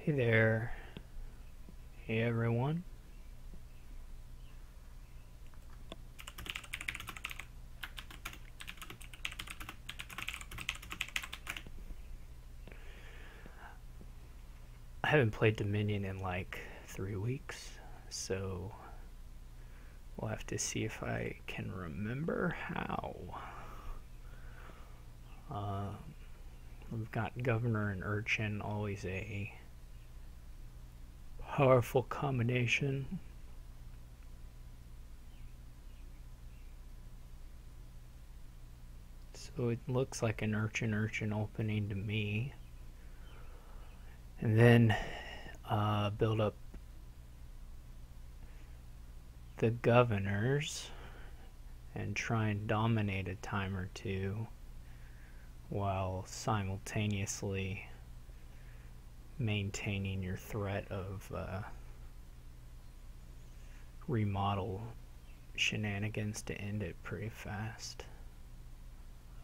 Hey there. Hey everyone. I haven't played Dominion in like 3 weeks, so we'll have to see if I can remember how. We've got Governor and Urchin, always a powerful combination. So it looks like an Urchin opening to me. And then build up the governors and try and dominate a time or two while simultaneously maintaining your threat of remodel shenanigans to end it pretty fast.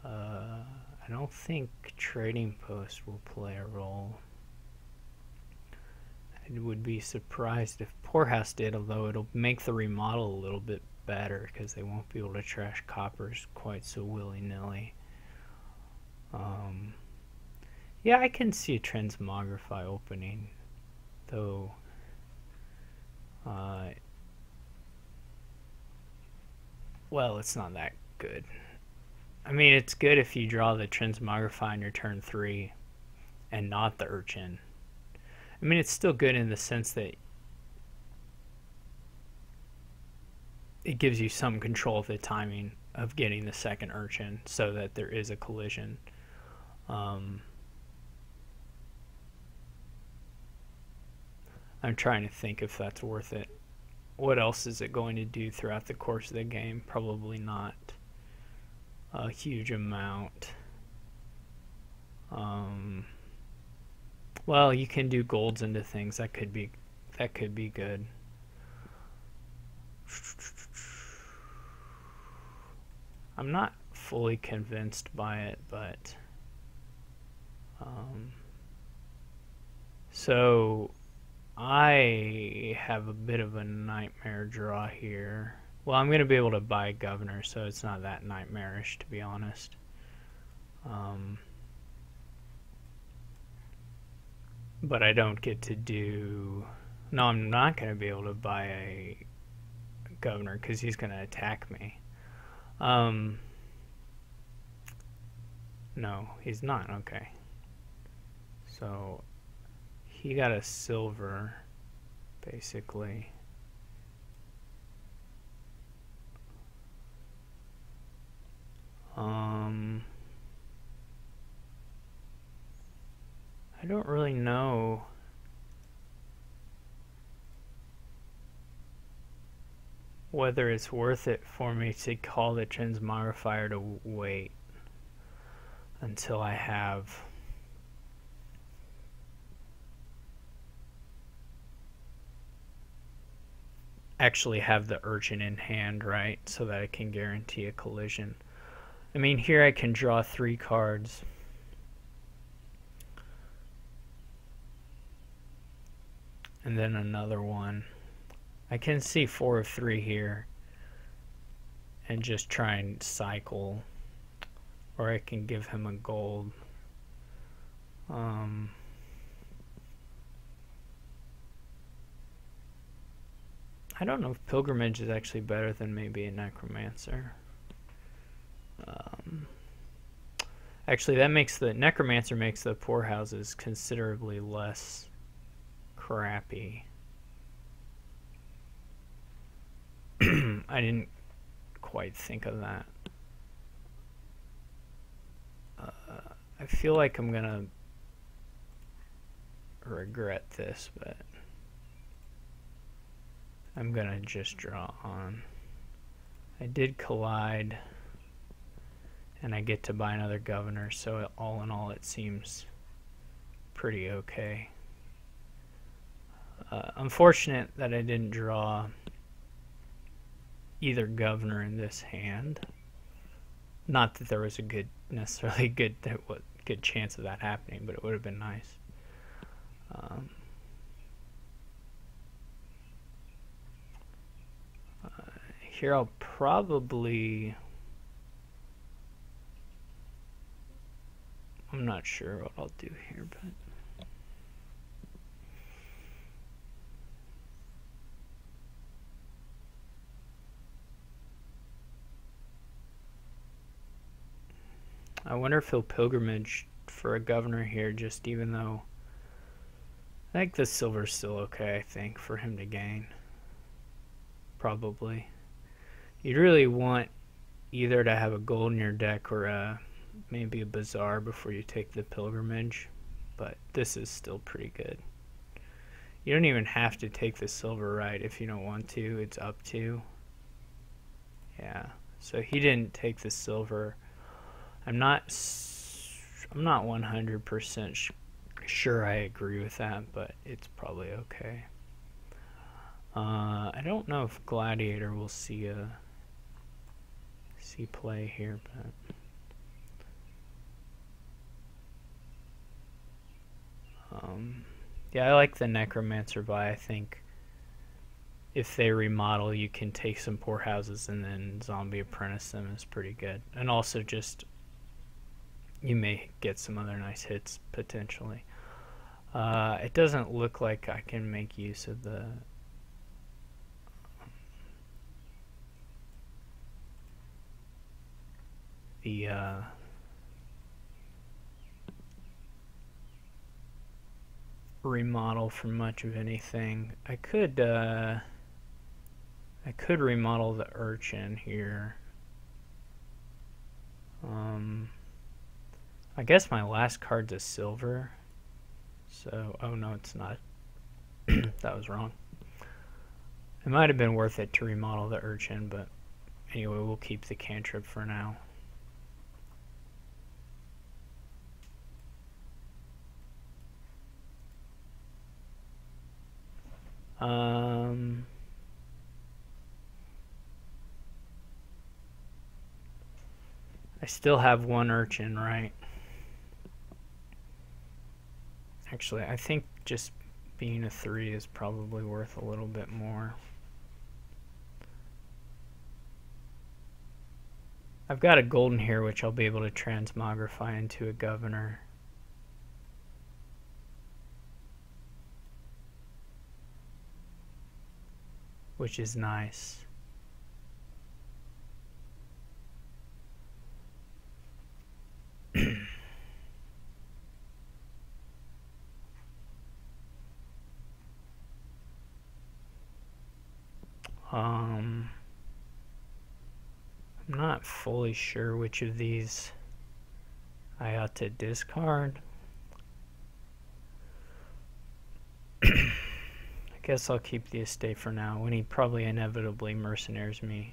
I don't think trading post will play a role. I would be surprised if Poorhouse did, although it'll make the remodel a little bit better because they won't be able to trash coppers quite so willy-nilly. Yeah, I can see a transmogrify opening, though. Well, it's not that good. I mean, it's good if you draw the transmogrify on your turn 3 and not the Urchin. I mean, it's still good in the sense that it gives you some control of the timing of getting the second Urchin so that there is a collision. I'm trying to think if that's worth it. What else is it going to do throughout the course of the game? Probably not a huge amount. Well, you can do golds into things. That could be good. I'm not fully convinced by it, but so I have a bit of a nightmare draw here. Well, I'm going to be able to buy governor, so it's not that nightmarish, to be honest. But I don't get to do... No, I'm not going to be able to buy a governor because he's going to attack me. No, he's not. Okay. So he got a silver, basically. I don't really know. Whether it's worth it for me to call the transmogrifier to wait until I have actually have the Urchin in hand, right? So that I can guarantee a collision. I mean, here I can draw 3 cards. And then another one. I can see 4 of 3 here and just try and cycle, or I can give him a gold. I don't know if Pilgrimage is actually better than maybe a Necromancer. Actually, that makes the Necromancer makes the Poorhouses considerably less crappy. I didn't quite think of that. I feel like I'm gonna regret this, but I'm gonna just draw on. I did collide, and I get to buy another governor, so all in all it seems pretty okay. Unfortunate that I didn't draw either governor in this hand. Not that there was a necessarily good chance of that happening, but it would have been nice. here I'll probably... I'm not sure what I'll do here, but... I wonder if he'll pilgrimage for a governor here, just even though... I think the silver's still okay, I think, for him to gain. Probably. You'd really want either to have a gold in your deck or maybe a bazaar before you take the pilgrimage, but this is still pretty good. You don't even have to take the silver, right, if you don't want to. It's up to. Yeah, so he didn't take the silver. I'm not 100% sure I agree with that, but it's probably okay. I don't know if Gladiator will see play here, but yeah, I like the Necromancer buy. I think if they remodel, you can take some poor houses and then zombie apprentice them is pretty good, and also just you may get some other nice hits potentially. It doesn't look like I can make use of the remodel for much of anything. I could remodel the urchin here. I guess my last card's a silver. So, oh no, it's not. That was wrong. It might have been worth it to remodel the urchin, but anyway, we'll keep the cantrip for now. I still have one urchin, right? Actually, I think just being a 3 is probably worth a little bit more. I've got a golden here, which I'll be able to transmogrify into a governor. Which is nice. I'm not fully sure which of these I ought to discard. I guess I'll keep the estate for now. When he probably inevitably mercenaries me,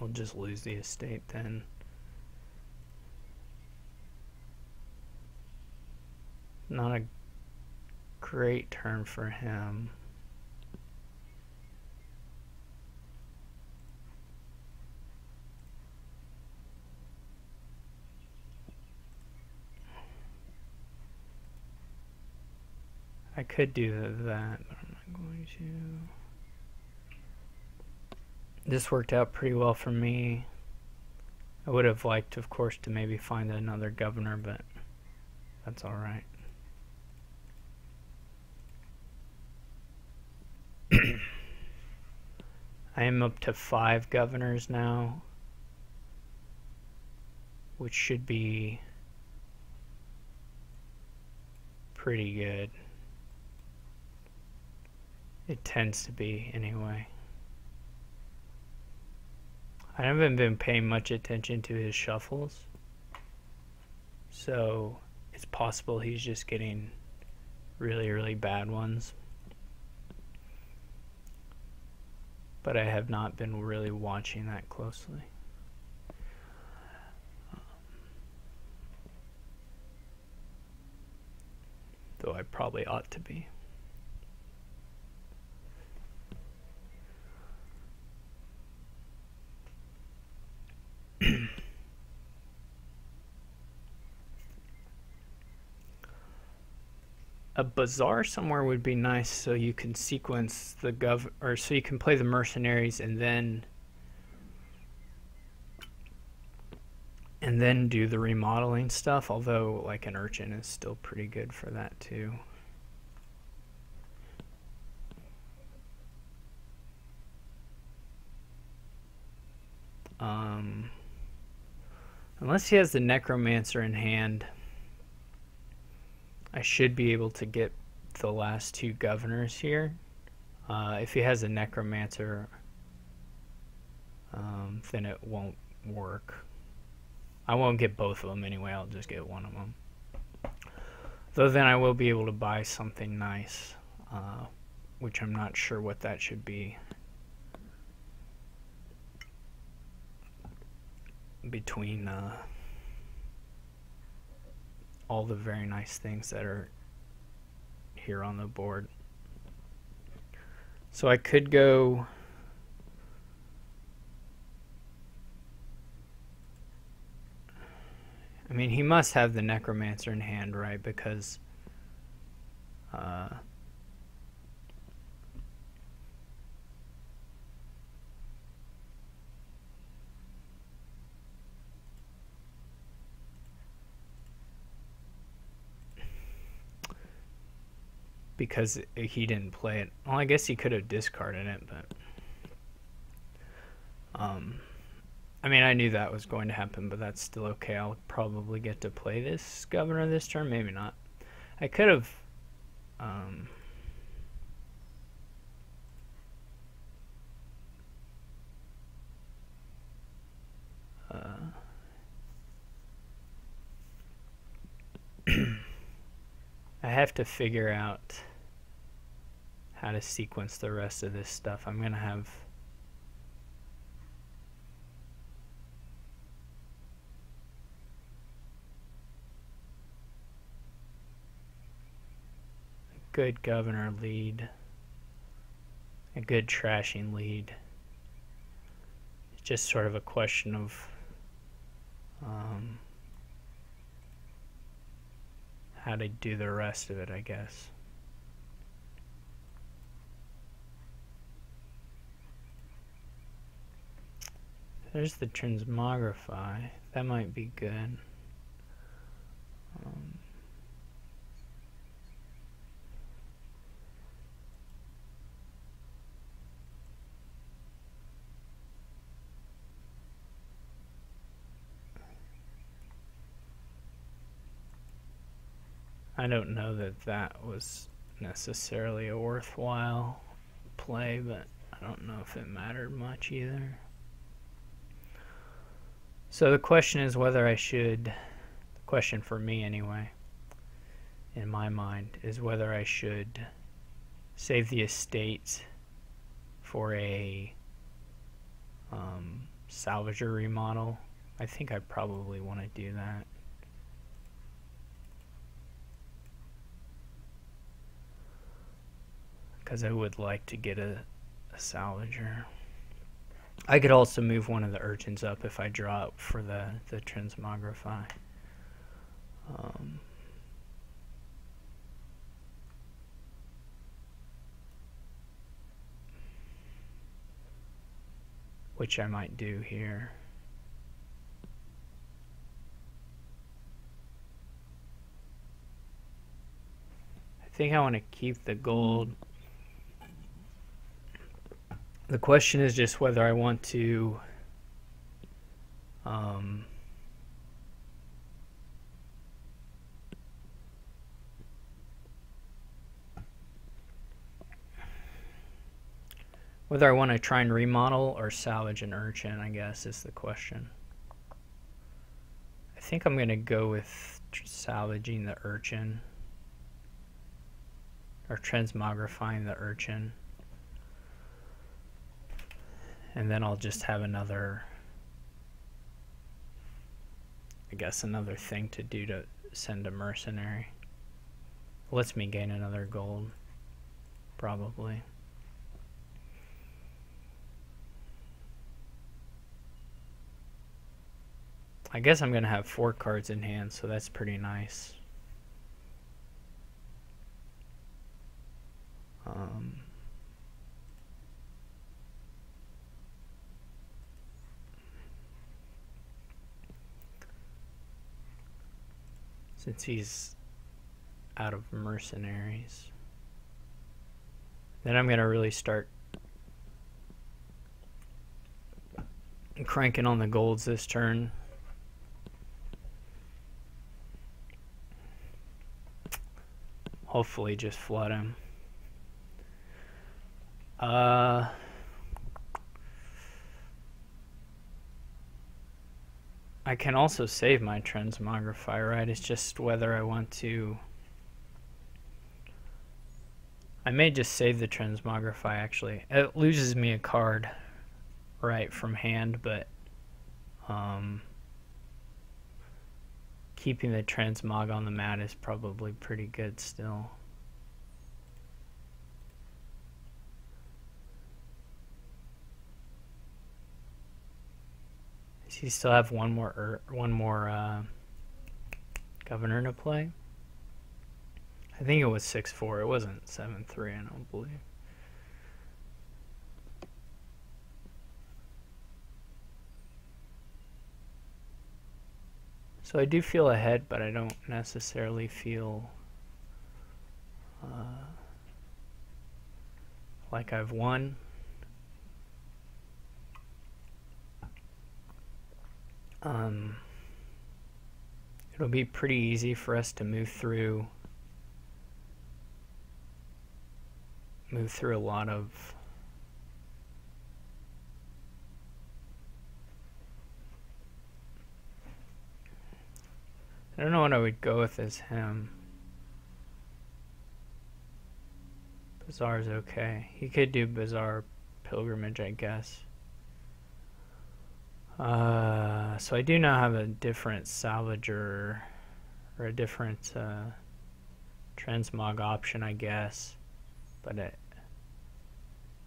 I'll just lose the estate then. Not a great turn for him. I could do that, but I'm not going to. This worked out pretty well for me. I would have liked, of course, to maybe find another governor, but that's all right. I am up to 5 governors now, which should be pretty good. It tends to be, anyway. I haven't been paying much attention to his shuffles, so it's possible he's just getting really, really bad ones. But I have not been really watching that closely. Though I probably ought to be. A bazaar somewhere would be nice, so you can sequence the or so you can play the mercenaries and then do the remodeling stuff, although like an urchin is still pretty good for that too. Unless he has the necromancer in hand, I should be able to get the last two governors here. If he has a necromancer, then it won't work. I won't get both of them anyway, I'll just get one of them. Though then I will be able to buy something nice, which I'm not sure what that should be. Between all the very nice things that are here on the board. So I could go I mean, he must have the necromancer in hand, right? Because because he didn't play it. Well, I guess he could have discarded it, but I mean, I knew that was going to happen, but that's still okay. I'll probably get to play this governor this turn, maybe not. I could have I have to figure out how to sequence the rest of this stuff. I'm gonna have a good governor lead, a good trashing lead. It's just sort of a question of how to do the rest of it, I guess. There's the transmogrify. That might be good. I don't know that that was necessarily a worthwhile play, but I don't know if it mattered much either. So the question is whether I should, the question for me anyway, in my mind, is whether I should save the estate for a salvager remodel. I think I probably want to do that. Because I would like to get a salvager. I could also move one of the urchins up if I draw up for the transmogrify. Which I might do here. I think I want to keep the gold. The question is just whether I want to whether I want to try and remodel or salvage an urchin, I guess, is the question. I think I'm going to go with salvaging the urchin, or transmogrifying the urchin. And then I'll just have another, I guess, another thing to do to send a mercenary. Lets me gain another gold, probably. I guess I'm going to have 4 cards in hand, so that's pretty nice. Since he's out of mercenaries, then I'm gonna really start cranking on the golds this turn. Hopefully just flood him. I can also save my transmogrify, right? It's just whether I want to. I may just save the transmogrify, actually. It loses me a card, right, from hand, but keeping the transmog on the mat is probably pretty good still. Does he still have one more governor to play? I think it was 6-4. It wasn't 7-3, I don't believe. So I do feel ahead, but I don't necessarily feel like I've won. It'll be pretty easy for us to move through a lot of I don't know what I would go with as him. Bazaar's okay. He could do Bazaar Pilgrimage, I guess. So I do now have a different salvager, or a different transmog option, I guess, but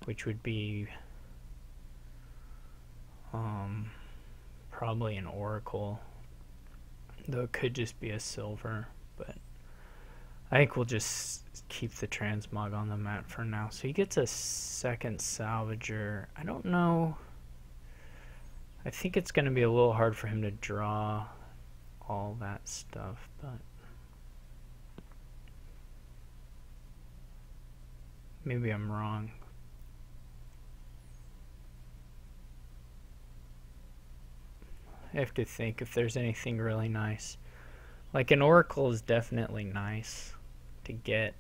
which would be probably an oracle, though it could just be a silver, but I think we'll just keep the transmog on the mat for now. So he gets a second salvager. I don't know. I think it's going to be a little hard for him to draw all that stuff, but maybe I'm wrong. I have to think if there's anything really nice. Like an oracle is definitely nice to get.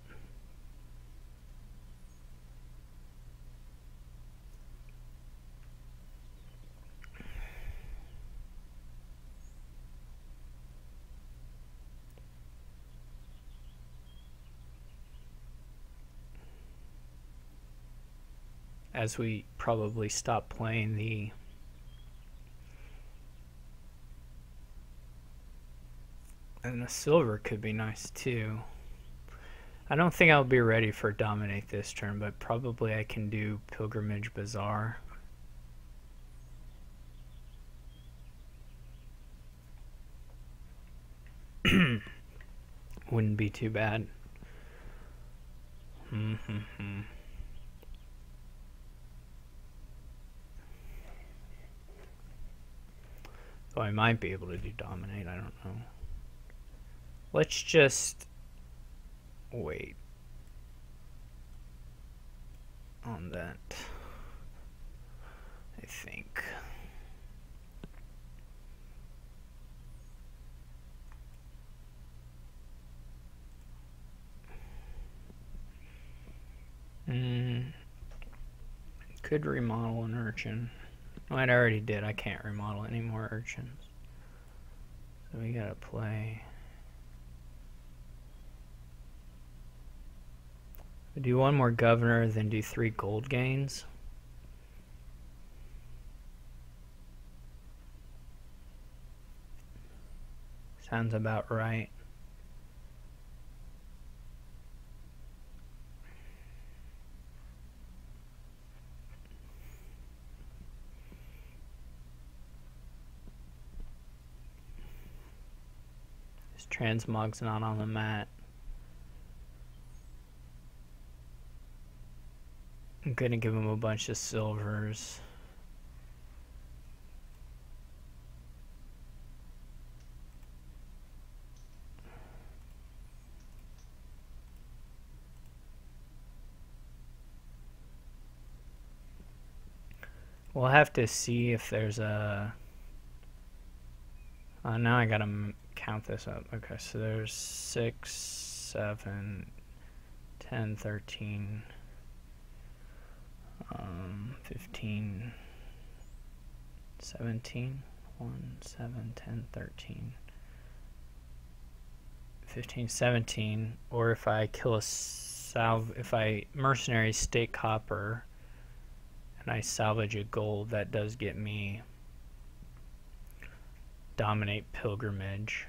As we probably stop playing the and the silver could be nice too. I don't think I'll be ready for dominate this turn, but probably I can do Pilgrimage Bazaar. Wouldn't be too bad. So I might be able to do dominate, I don't know. Let's just wait on that, I think. Could remodel an urchin. Oh, I already did. I can't remodel any more urchins. So we gotta play. We do one more governor, then do 3 gold gains. Sounds about right. This transmog's not on the mat. I'm going to give him a bunch of silvers. We'll have to see if there's a... now I gotta count this up. Okay, so there's 6, 7, 10, 13, 15, 17, 1, 7, 10, 13, 15, 17, or if I kill a if I mercenary stake copper and I salvage a gold, that does get me dominate pilgrimage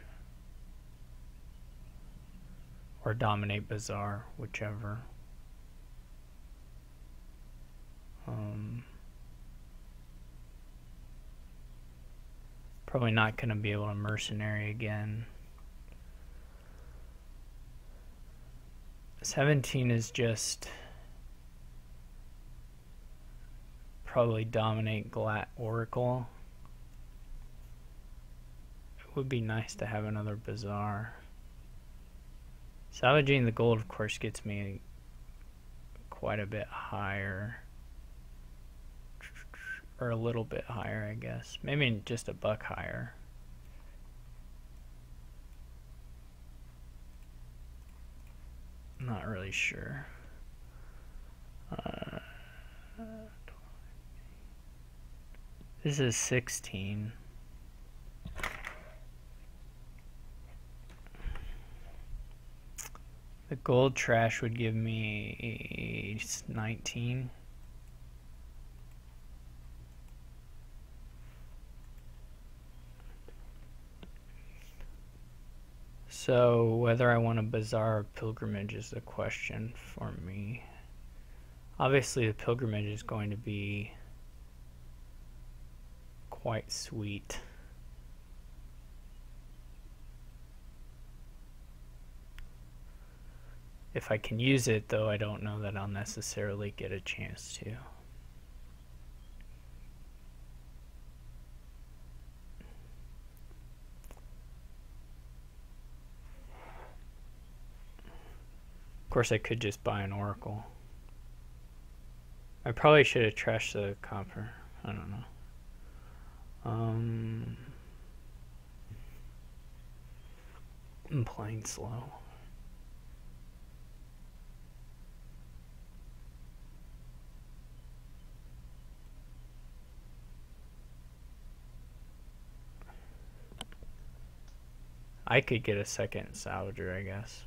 or dominate bazaar, whichever. Probably not going to be able to mercenary again. 17 is just probably dominate Glat Oracle. It would be nice to have another bazaar. Salvaging the gold, of course, gets me quite a bit higher. Or a little bit higher, I guess. Maybe just a buck higher. Not really sure. This is 16. The gold trash would give me 19. So whether I want a bazaar or pilgrimage is the question for me. Obviously the pilgrimage is going to be quite sweet. If I can use it, though, I don't know that I'll necessarily get a chance to. Of course, I could just buy an oracle. I probably should have trashed the copper. I don't know. I'm playing slow. I could get a second salvager, I guess.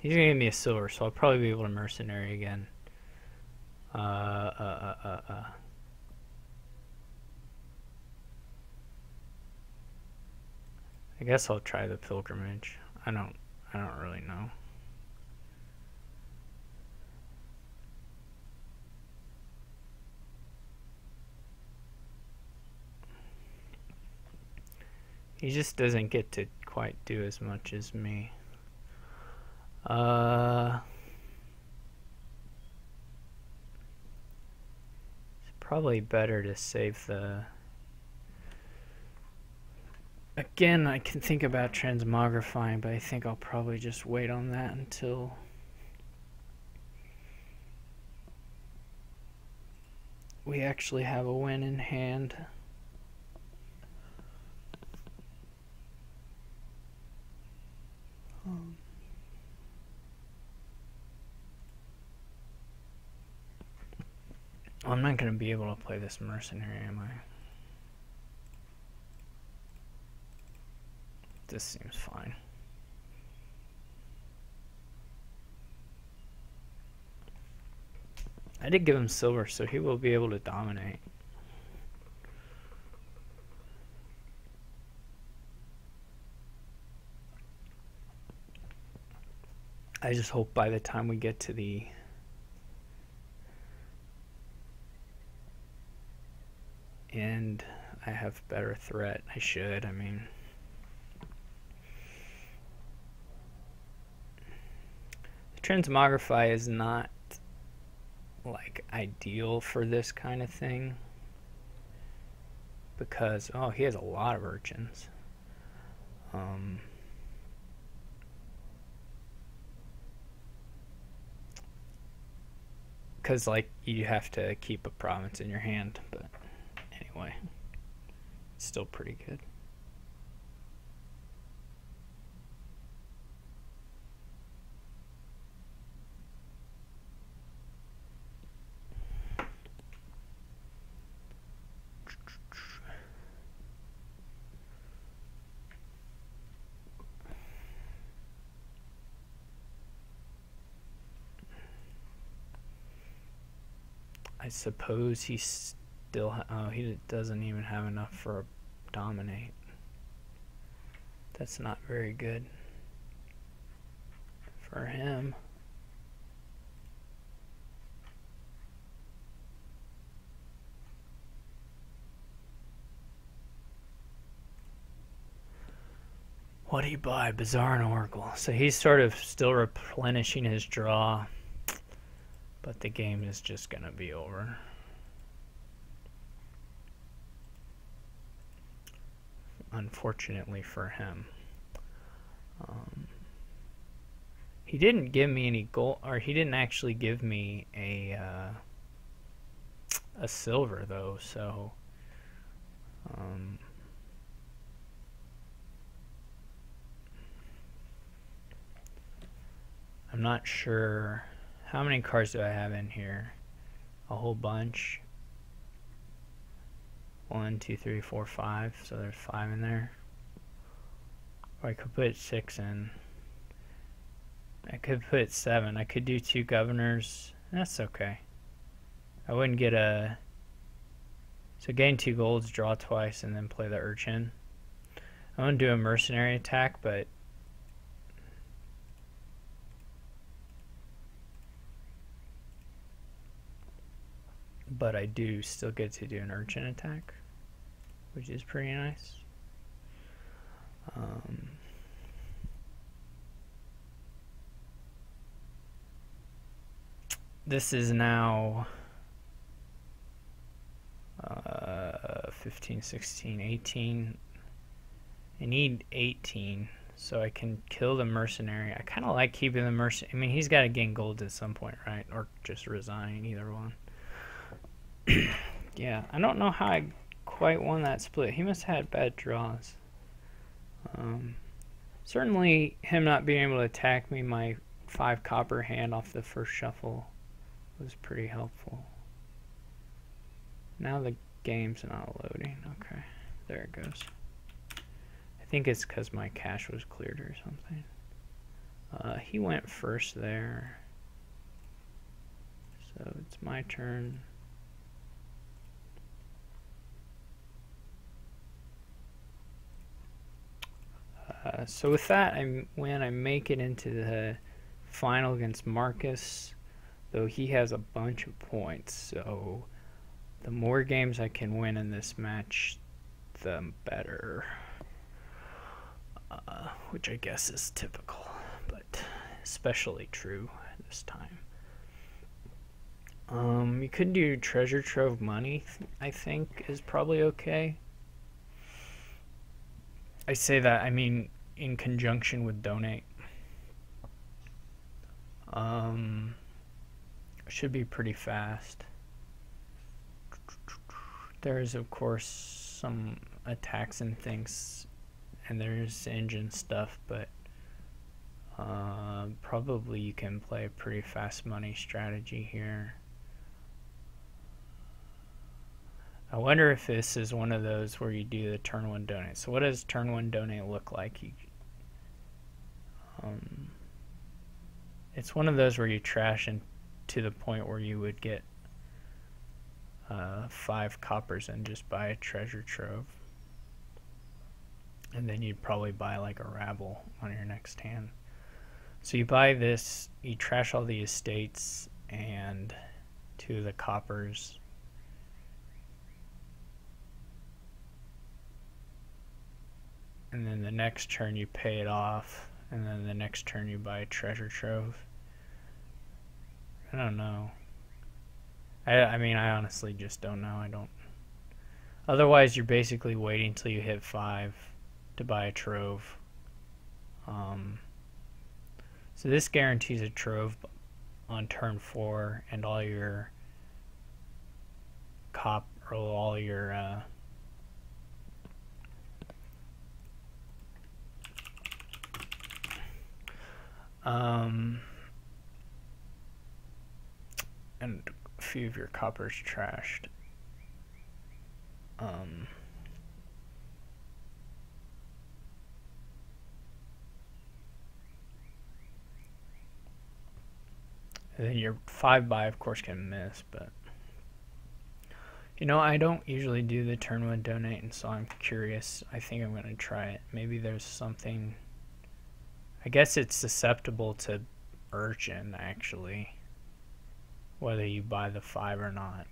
He's gonna give me a silver, so I'll probably be able to mercenary again. I guess I'll try the pilgrimage. I don't really know. He just doesn't get to quite do as much as me. It's probably better to save the... Again, I can think about transmogrifying, but I think I'll probably just wait on that until... we actually have a win in hand. I'm not going to be able to play this mercenary, am I? This seems fine. I did give him silver, so he will be able to dominate. I just hope by the time we get to the and I have better threat. I should, I mean. The transmogrify is not like ideal for this kind of thing because, oh, he has a lot of urchins. Because like you have to keep a province in your hand, but anyway, it's still pretty good. I suppose he still he doesn't even have enough for a dominate. That's not very good for him. What do you buy? Bazaar and Oracle. So he's sort of still replenishing his draw, but the game is just going to be over. Unfortunately for him. He didn't give me any gold, or he didn't actually give me a silver though, so I'm not sure. How many cards do I have in here? A whole bunch. 1, 2, 3, 4, 5. So there's 5 in there. Or I could put 6 in. I could put 7. I could do 2 governors. That's okay. I wouldn't get a... So gain 2 golds, draw twice, and then play the urchin. I want to do a mercenary attack, but... I do still get to do an urchin attack, which is pretty nice. This is now 15, 16, 18. I need 18 so I can kill the mercenary. I kind of like keeping the mercenary. I mean, he's got to gain gold at some point, right? Or just resign, either one. Yeah, I don't know how I quite won that split. He must have had bad draws. Certainly him not being able to attack me, my 5 copper hand off the first shuffle, was pretty helpful. Now the game's not loading. Okay, there it goes. I think it's because my cache was cleared or something. He went first there. So it's my turn. So with that, when I make it into the final against Marcus, though he has a bunch of points, so the more games I can win in this match, the better. Which I guess is typical, but especially true this time. You could do treasure trove money, I think, is probably okay. I say that, I mean, in conjunction with donate. Should be pretty fast. There's, of course, some attacks and things, and there's engine stuff, but probably you can play a pretty fast money strategy here. I wonder if this is one of those where you do the turn 1 donate. So what does turn 1 donate look like? It's one of those where you trash and to the point where you would get 5 coppers and just buy a treasure trove. And then you'd probably buy like a rabble on your next hand. So you buy this, you trash all the estates and 2 of the coppers. and then the next turn you pay it off, and then the next turn you buy a treasure trove. I don't know. I mean, I honestly just don't know. I don't. Otherwise, you're basically waiting till you hit 5 to buy a trove. So this guarantees a trove on turn 4, and all your all your and a few of your coppers trashed. And then your 5 buy, of course, can miss, but you know, I don't usually do the turn 1 donate, and so I'm curious. I think I'm going to try it. Maybe there's something. I guess it's susceptible to urchin, actually, whether you buy the 5 or not.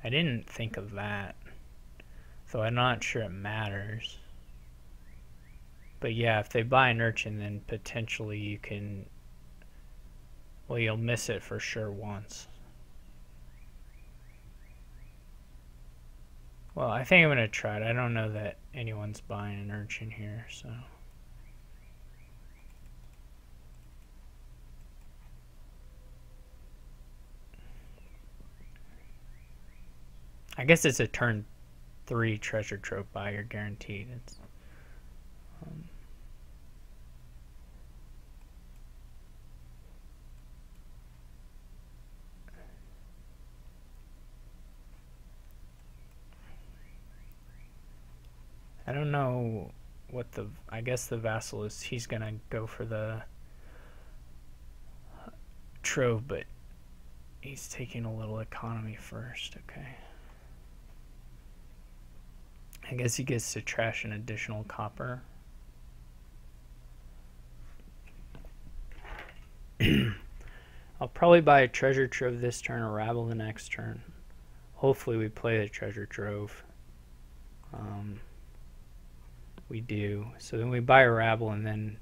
I didn't think of that, so I'm not sure it matters. But yeah, if they buy an urchin, then potentially you can, well, you'll miss it for sure once. Well, I think I'm going to try it. I don't know that anyone's buying an urchin here, so. I guess it's a turn 3 treasure trove buy, you're guaranteed. It's I don't know what I guess the vassal is, he's gonna go for the trove, but he's taking a little economy first. Okay. I guess he gets to trash an additional copper. I'll probably buy a treasure trove this turn, or rabble the next turn. Hopefully we play the treasure trove. We do. So then we buy a rabble, and then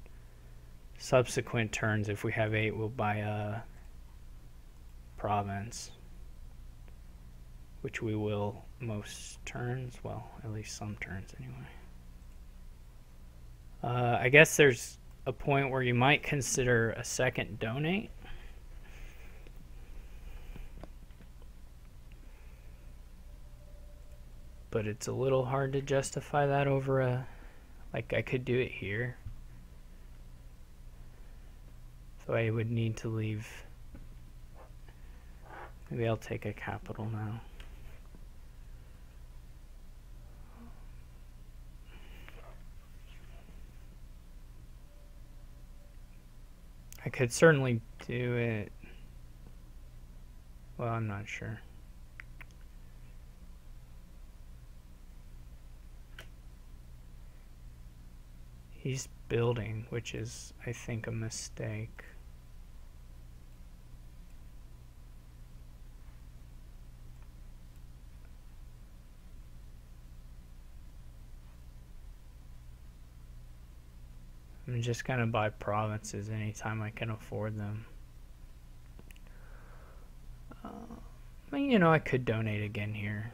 subsequent turns, if we have 8, we'll buy a province, which we will most turns. Well, at least some turns anyway. I guess there's a point where you might consider a second donate. But it's a little hard to justify that over a, like, I could do it here. So I would need to leave. Maybe I'll take a capital now. I could certainly do it. Well, I'm not sure. He's building, which is, I think, a mistake. I'm just going to buy provinces anytime I can afford them. You know, I could donate again here.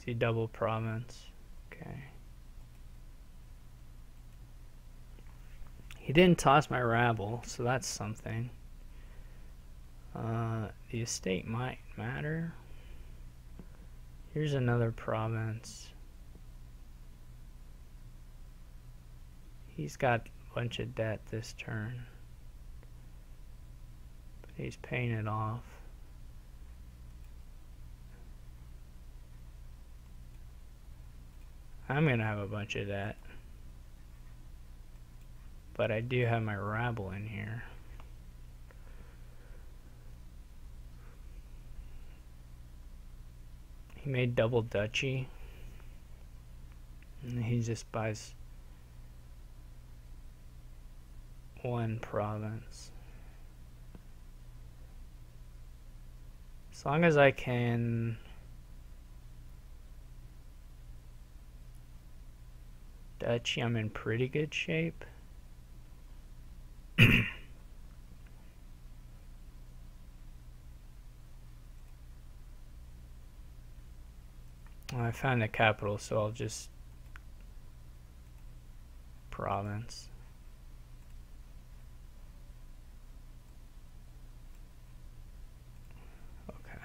See, double province. Okay. He didn't toss my rabble, so that's something. The estate might matter. Here's another province. He's got a bunch of debt this turn, but he's paying it off. I'm gonna have a bunch of debt, but I do have my rabble in here. He made double duchy. And he just buys one province. As long as I can duchy, I'm in pretty good shape. Well, I found the capital, so I'll just province. Okay.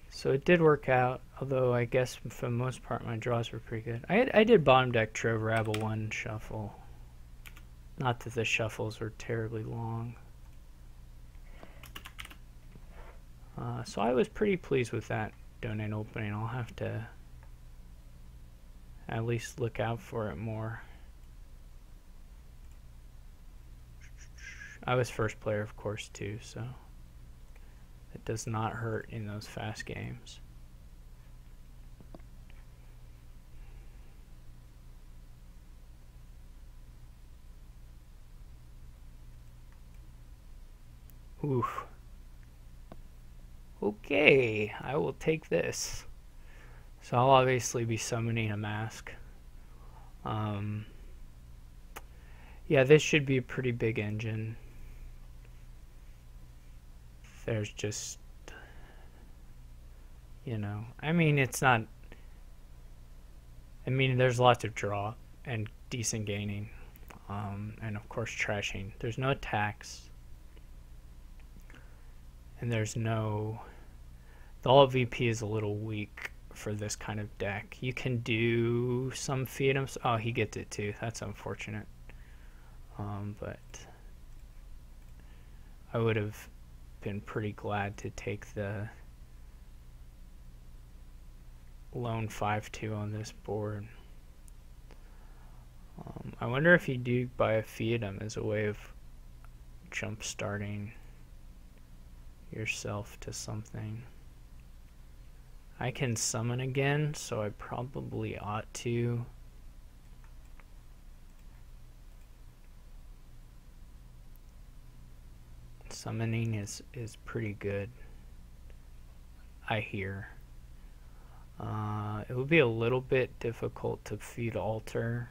So it did work out, although I guess for the most part my draws were pretty good. I did bottom deck Trove Rabble 1 shuffle. Not that the shuffles were terribly long. So I was pretty pleased with that donate opening. I'll have to at least look out for it more. I was first player, of course, too, so it does not hurt in those fast games. Oof. Okay, I will take this. So I'll obviously be summoning a mask. Yeah, this should be a pretty big engine. There's just, you know, I mean, it's not, I mean, there's lots of draw and decent gaining. And of course trashing. There's no attacks. And there's no, the alt VP is a little weak for this kind of deck. You can do some fiefdoms. Oh, he gets it too. That's unfortunate. But I would have been pretty glad to take the lone 5-2 on this board. I wonder if you do buy a fiefdom as a way of jump starting yourself to something. I can summon again, so I probably ought to. Summoning is pretty good, I hear. It would be a little bit difficult to feed altar,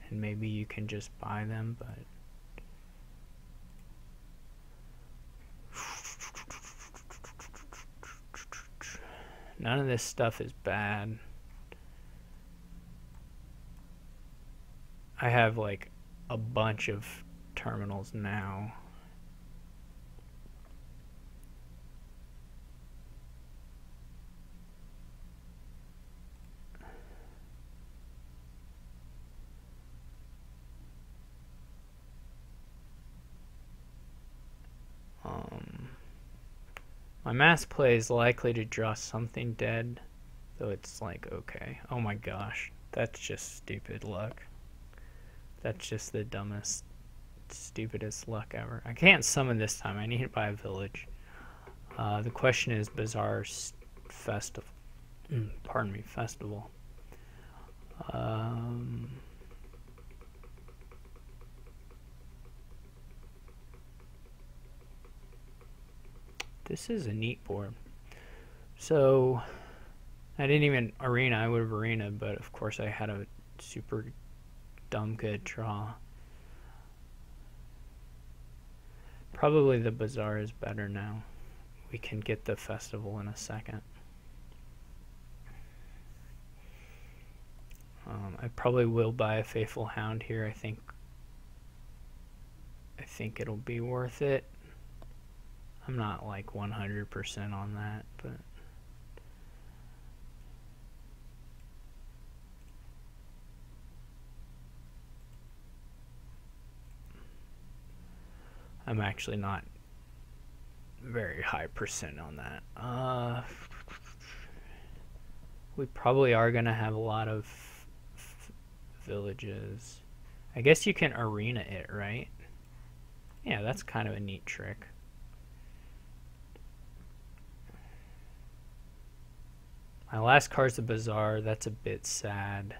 and maybe you can just buy them, but none of this stuff is bad. I have like a bunch of terminals now. My mass play is likely to draw something dead, though it's like, okay. Oh my gosh, that's just stupid luck. That's just the dumbest, stupidest luck ever. I can't summon this time. I need to buy a village. The question is Bazaar Festival. Pardon me, Festival. This is a neat board. So I didn't even arena. I would have arena, but of course I had a super dumb good draw. Probably the Bazaar is better now. We can get the festival in a second. I probably will buy a Faithful Hound here. I think it'll be worth it. I'm not like 100% on that, but I'm actually not very high percent on that. We probably are going to have a lot of villages. I guess you can arena it, right? Yeah, that's kind of a neat trick. My last card's a Bazaar. That's a bit sad.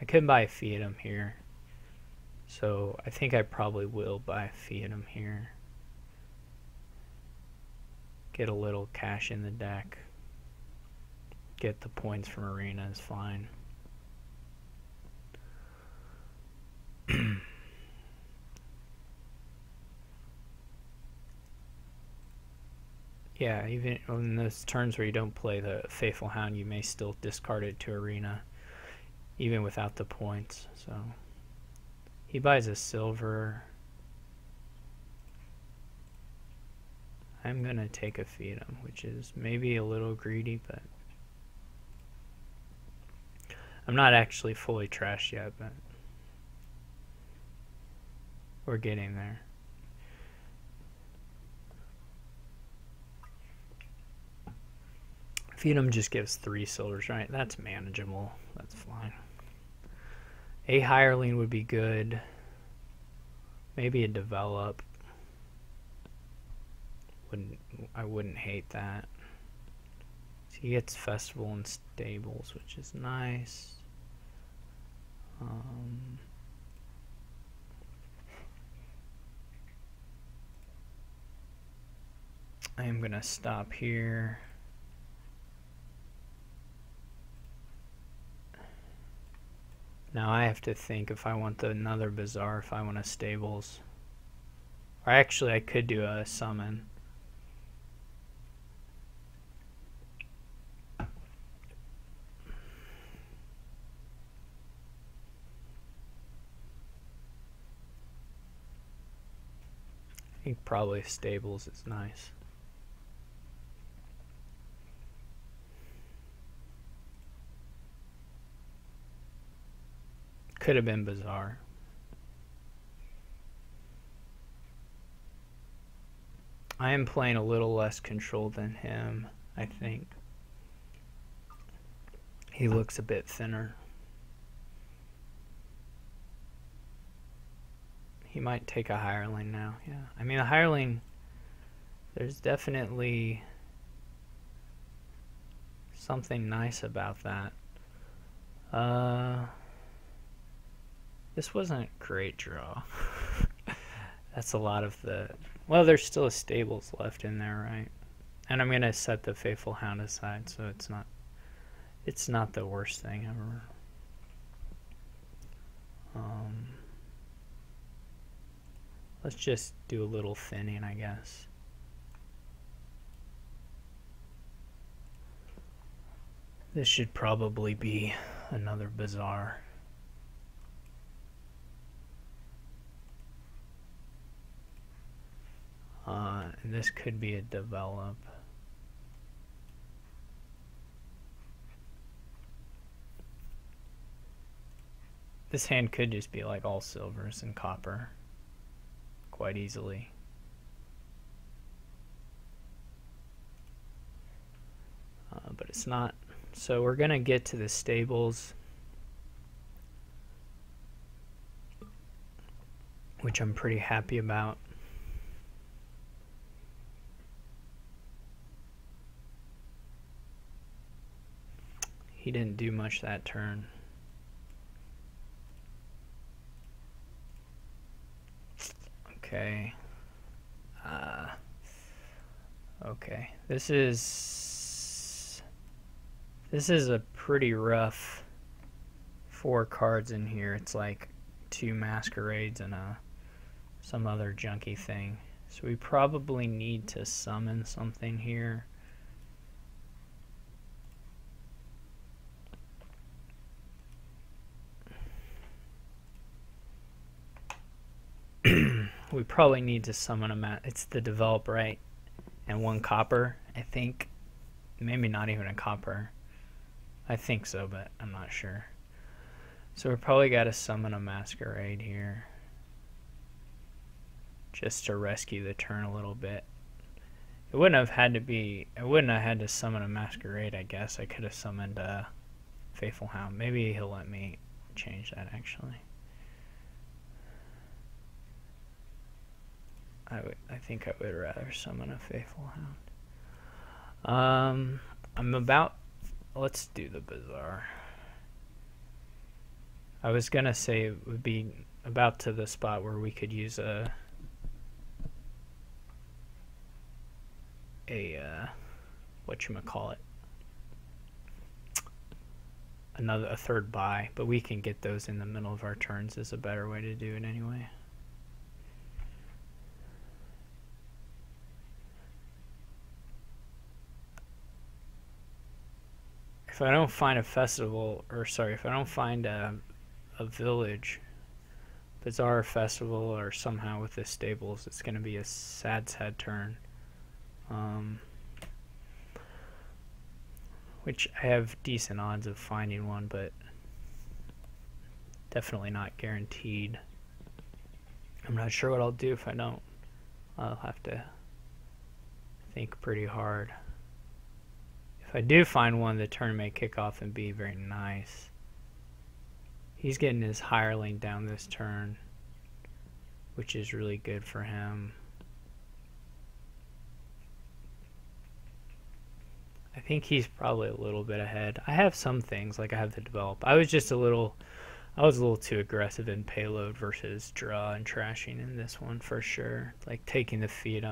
I could buy a Fiatum here. So I think I probably will buy a Fiatum here. Get a little cash in the deck. Get the points from arena is fine. Yeah, even in those turns where you don't play the Faithful Hound, you may still discard it to arena, even without the points. So he buys a silver. I'm gonna take a Fiatum, which is maybe a little greedy, but I'm not actually fully trashed yet, but we're getting there. Fiatum just gives 3 silvers, right? That's manageable. That's fine. A hireling would be good. Maybe a develop. I wouldn't hate that. So he gets festival and stables, which is nice. I am gonna stop here. Now I have to think if I want another Bazaar, if I want a stables. Or actually I could do a summon. I think probably stables is nice. Could have been Bazaar. I am playing a little less controlled than him, I think. He looks a bit thinner. He might take a hireling now, yeah. I mean, a hireling, there's definitely something nice about that. This wasn't a great draw. That's a lot of the... Well, there's still a stables left in there, right? And I'm going to set the Faithful Hound aside, so it's not the worst thing ever. Let's just do a little thinning, I guess. This should probably be another Bazaar. And this could be a develop. This hand could just be like all silvers and copper quite easily. But it's not. So we're gonna get to the stables, which I'm pretty happy about. He didn't do much that turn. Okay. Okay. This is a pretty rough 4 cards in here. It's like 2 masquerades and some other junky thing. So we probably need to summon something here. We probably need to summon a it's the develop, right? And 1 copper, I think. Maybe not even a copper. I think so, but I'm not sure. So we probably got to summon a masquerade here, just to rescue the turn a little bit. It wouldn't have had to be. I wouldn't have had to summon a masquerade. I guess I could have summoned a Faithful Hound. Maybe he'll let me change that actually. I think I would rather summon a Faithful Hound. Let's do the Bazaar. I was gonna say it would be about to the spot where we could use a whatchamacallit, a third buy, but we can get those in the middle of our turns is a better way to do it anyway. If I don't find a festival, or sorry, if I don't find a village, Bazaar, festival, or somehow with the stables, it's going to be a sad turn. Which I have decent odds of finding one, but definitely not guaranteed. I'm not sure what I'll do if I don't. I'll have to think pretty hard. If I do find one, the turn may kick off and be very nice. He's getting his hireling down this turn, which is really good for him. I think he's probably a little bit ahead. I have some things, like I have to develop. I was a little too aggressive in payload versus draw and trashing in this one for sure. Like taking the Fiat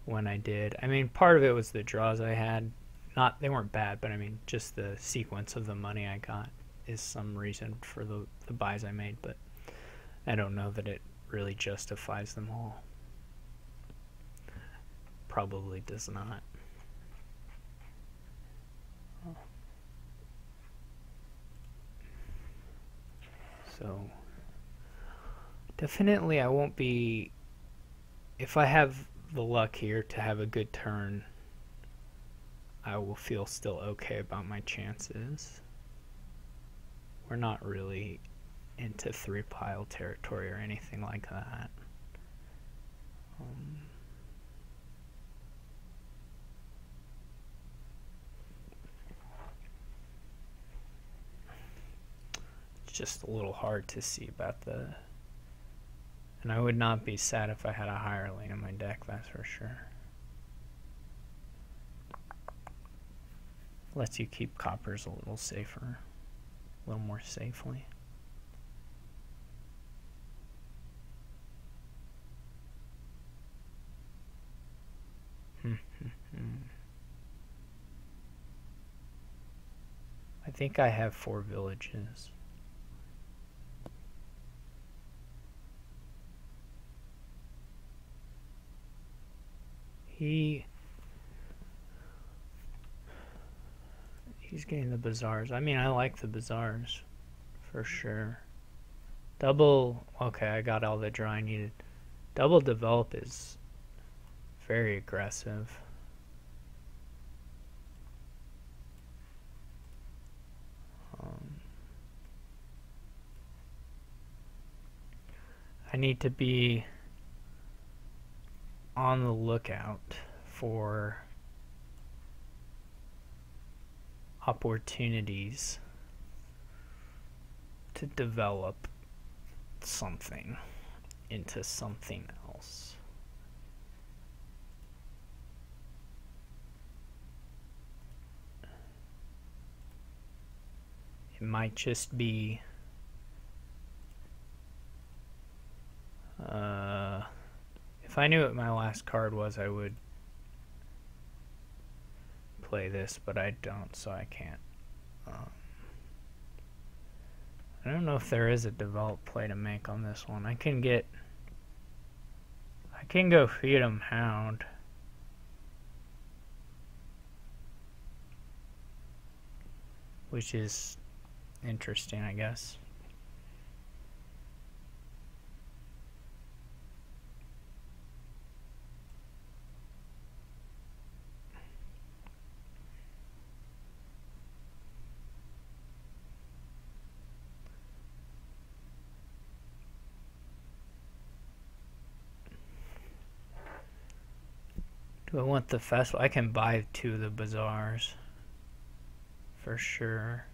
when I did. I mean, part of it was the draws I had. They weren't bad, but I mean, just the sequence of the money I got is some reason for the buys I made, but I don't know that it really justifies them all. Probably does not. So definitely I won't be, if I have the luck here to have a good turn, I will feel still okay about my chances. We're not really into 3-pile territory or anything like that. It's just a little hard to see about and I would not be sad if I had a hireling in my deck, that's for sure. Lets you keep coppers a little safer, a little more safely. I think I have 4 villages. He's getting the bazaars. I mean, I like the bazaars for sure. Double, okay, I got all the draw I needed. Double develop is very aggressive. I need to be on the lookout for opportunities to develop something into something else. It might just be if I knew what my last card was, I would play this, but I don't, so I can't. I don't know if there is a developed play to make on this one. I can go Freedom Hound. Which is interesting, I guess. Do I want the festival? I can buy 2 of the bazaars for sure.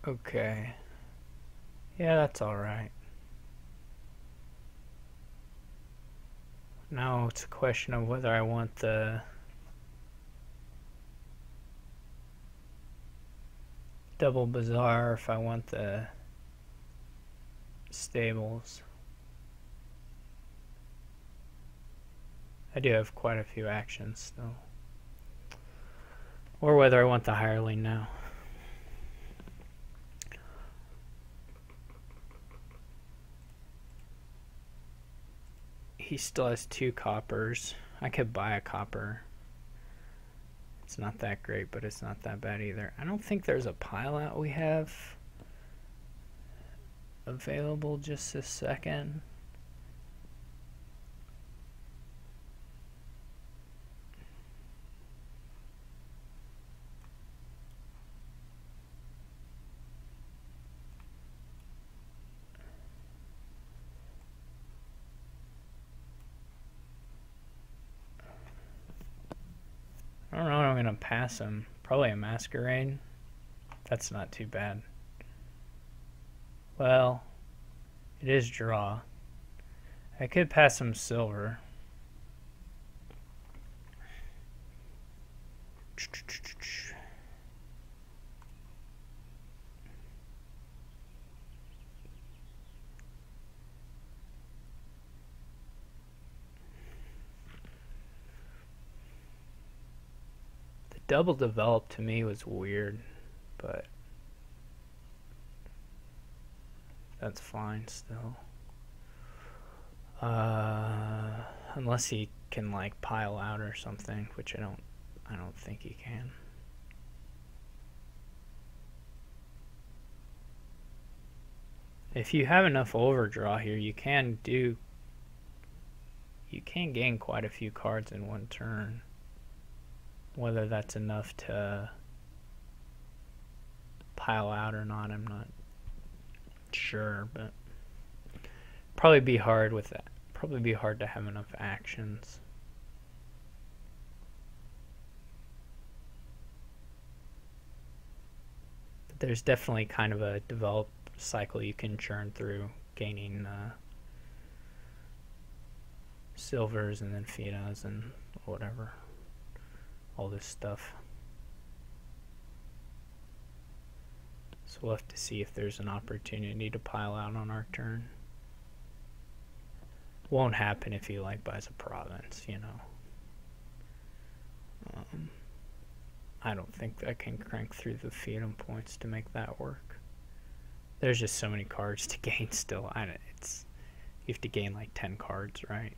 Okay. Yeah, that's alright. Now it's a question of whether I want the double bazaar or if I want the stables. I do have quite a few actions still. Or whether I want the hireling now. He still has 2 coppers. I could buy a copper. It's not that great, but it's not that bad either. I don't think there's a pile out we have available just a second. I don't know what I'm going to pass him. Probably a masquerade. That's not too bad. Well, it is draw. I could pass him silver. Double developed to me was weird, but that's fine still. Unless he can like pile out or something, which I don't think he can. If you have enough overdraw here, you can gain quite a few cards in one turn. Whether that's enough to pile out or not, I'm not sure, but probably be hard with that. Probably be hard to have enough actions. But there's definitely kind of a develop cycle you can churn through, gaining silvers and then finas and whatever. All this stuff. So we'll have to see if there's an opportunity to pile out on our turn. Won't happen if he like buys a province, you know. I don't think I can crank through the fiat points to make that work. There's just so many cards to gain still. You have to gain like 10 cards, right?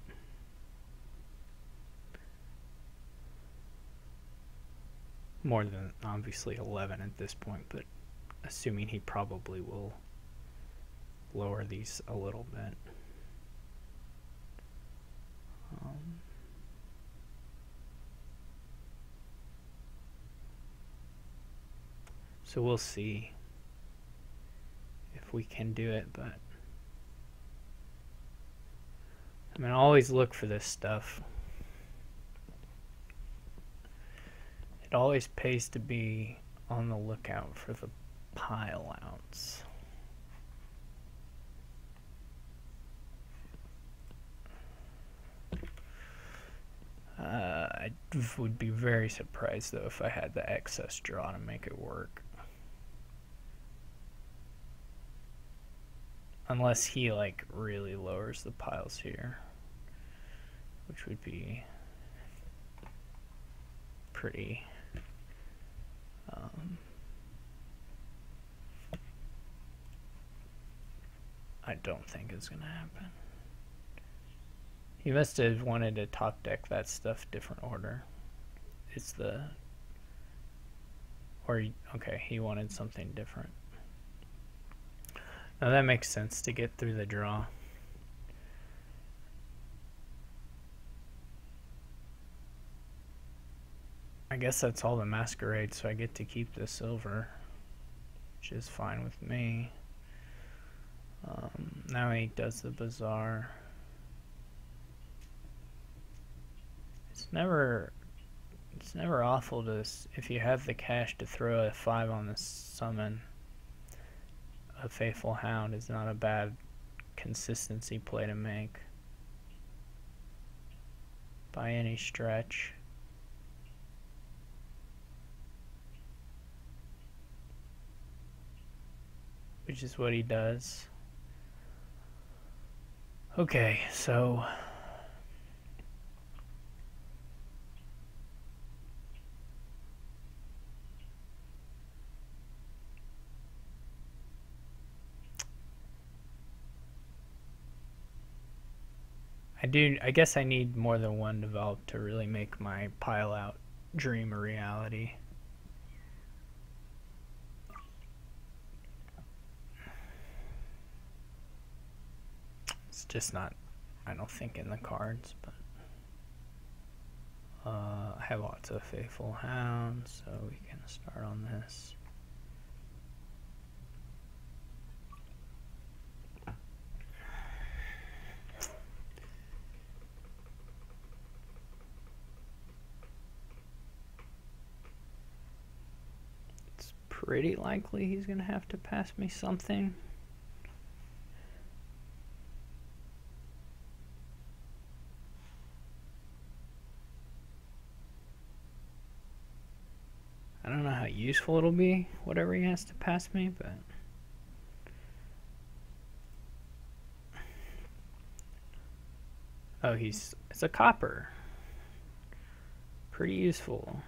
More than obviously 11 at this point, but assuming he probably will lower these a little bit. So we'll see if we can do it, but I mean, I always look for this stuff. It always pays to be on the lookout for the pile outs. I would be very surprised though if I had the excess draw to make it work. Unless he like really lowers the piles here, which would be pretty I don't think it's gonna happen. He must have wanted to top deck that stuff different order. It's the okay, he wanted something different. Now that makes sense to get through the draw. I guess that's all the masquerade, so I get to keep the silver, which is fine with me. Now he does the bazaar. It's never awful to, if you have the cash to throw a 5 on the summon. a Faithful Hound is not a bad consistency play to make by any stretch. Which is what he does. Okay, so I guess I need more than one developed to really make my pile out dream a reality. It's just not, I don't think, in the cards, but I have lots of Faithful Hounds, so we can start on this. It's pretty likely he's going to have to pass me something. I don't know how useful it'll be, whatever he has to pass me, but oh, it's a copper. Pretty useful.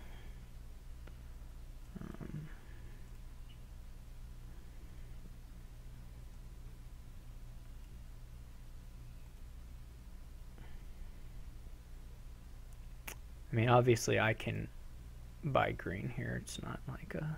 I mean, obviously I can buy green here. It's not like a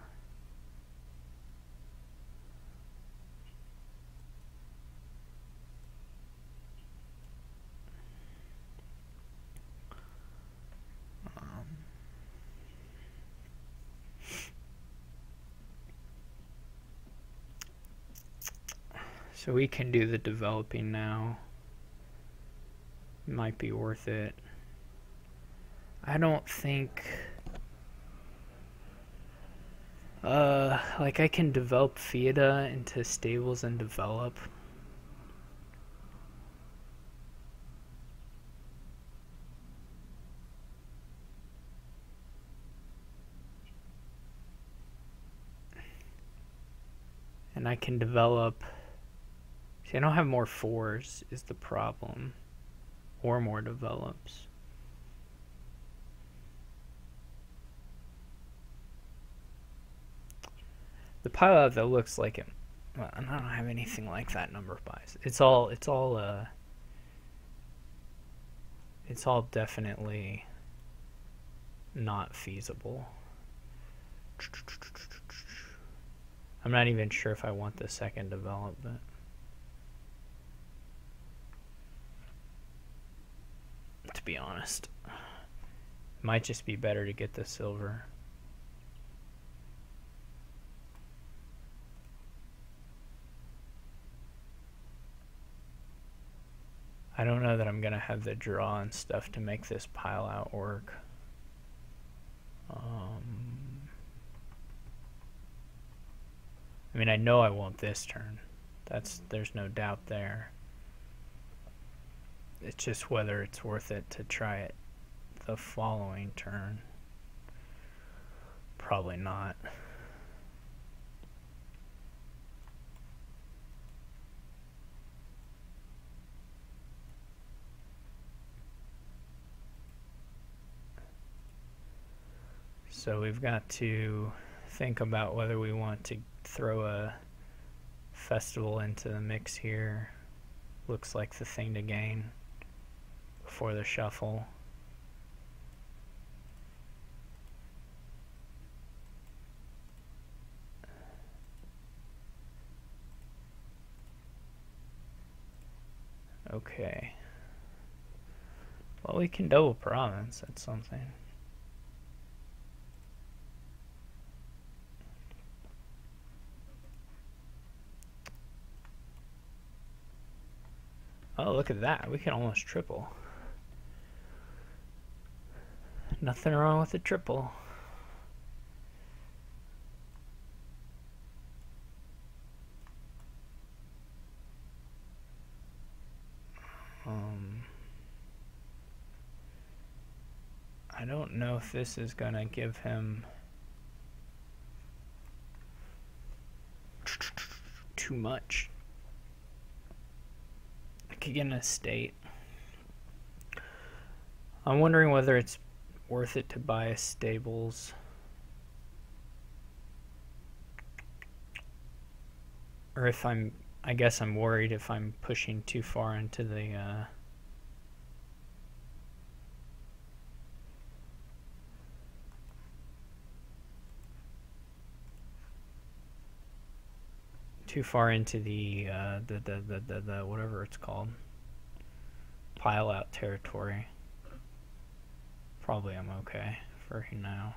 so we can do the developing now. Might be worth it. I don't think like I can develop Fiata into stables and develop. And I can develop. See, I don't have more fours is the problem. Or more develops. The pile out that looks like it. Well, I don't have anything like that number of buys. It's all definitely not feasible. I'm not even sure if I want the second development. To be honest, it might just be better to get the silver. I don't know that I'm gonna have the draw and stuff to make this pile out work. I mean, I know I won't this turn. There's no doubt there. It's just whether it's worth it to try it the following turn. Probably not. So we've got to think about whether we want to throw a festival into the mix here. Looks like the thing to gain before the shuffle. Okay. Well, we can double province. That's something. Oh, look at that. We can almost triple. Nothing wrong with a triple. I don't know if this is gonna give him too much. I could get an estate. I'm wondering whether it's worth it to buy a stables. Or if I guess I'm worried if I'm pushing too far into the the whatever it's called, pile out territory. Probably I'm okay for now.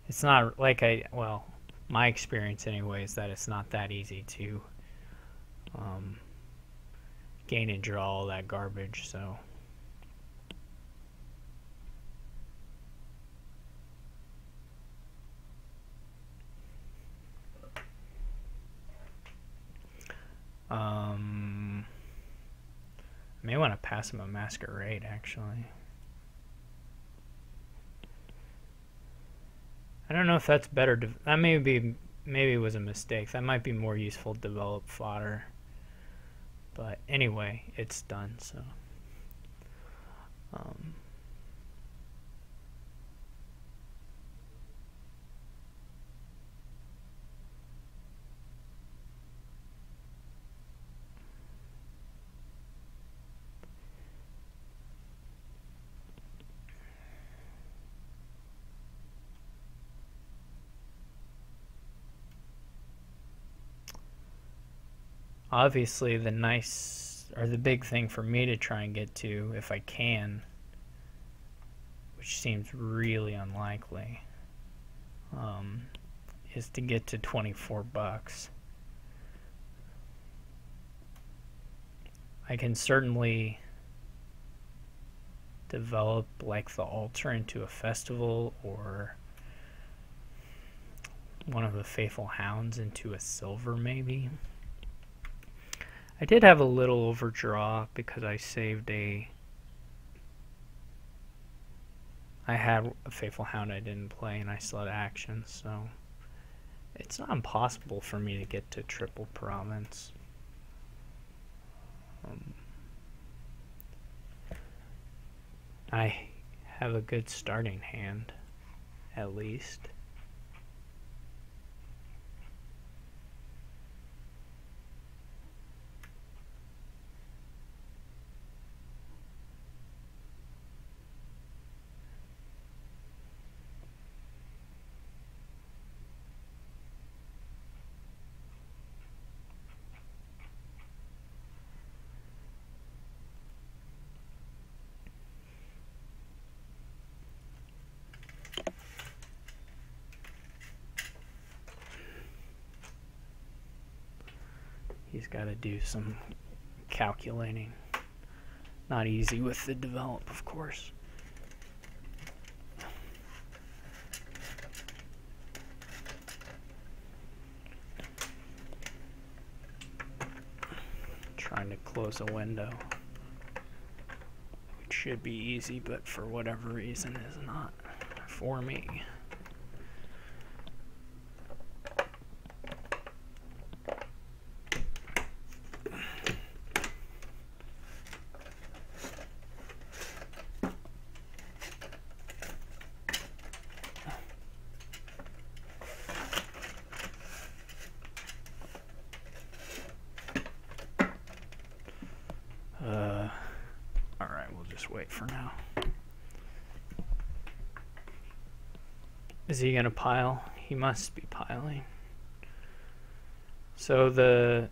It's not like well, my experience anyway is that it's not that easy to gain and draw all that garbage, so I may want to pass him a masquerade actually. I don't know if that's better. That maybe it was a mistake. That might be more useful to develop fodder. But anyway, it's done. So, obviously the big thing for me to try and get to, if I can, which seems really unlikely, is to get to 24 bucks. I can certainly develop like the altar into a festival, or one of the faithful hounds into a silver maybe. I did have a little overdraw because I had a faithful hound I didn't play and I still had action, so it's not impossible for me to get to triple province. I have a good starting hand, at least. He's got to do some calculating. Not easy with the develop, of course. Trying to close a window, which should be easy, but for whatever reason is not for me. Alright, we'll just wait for now. Is he gonna pile? He must be piling. So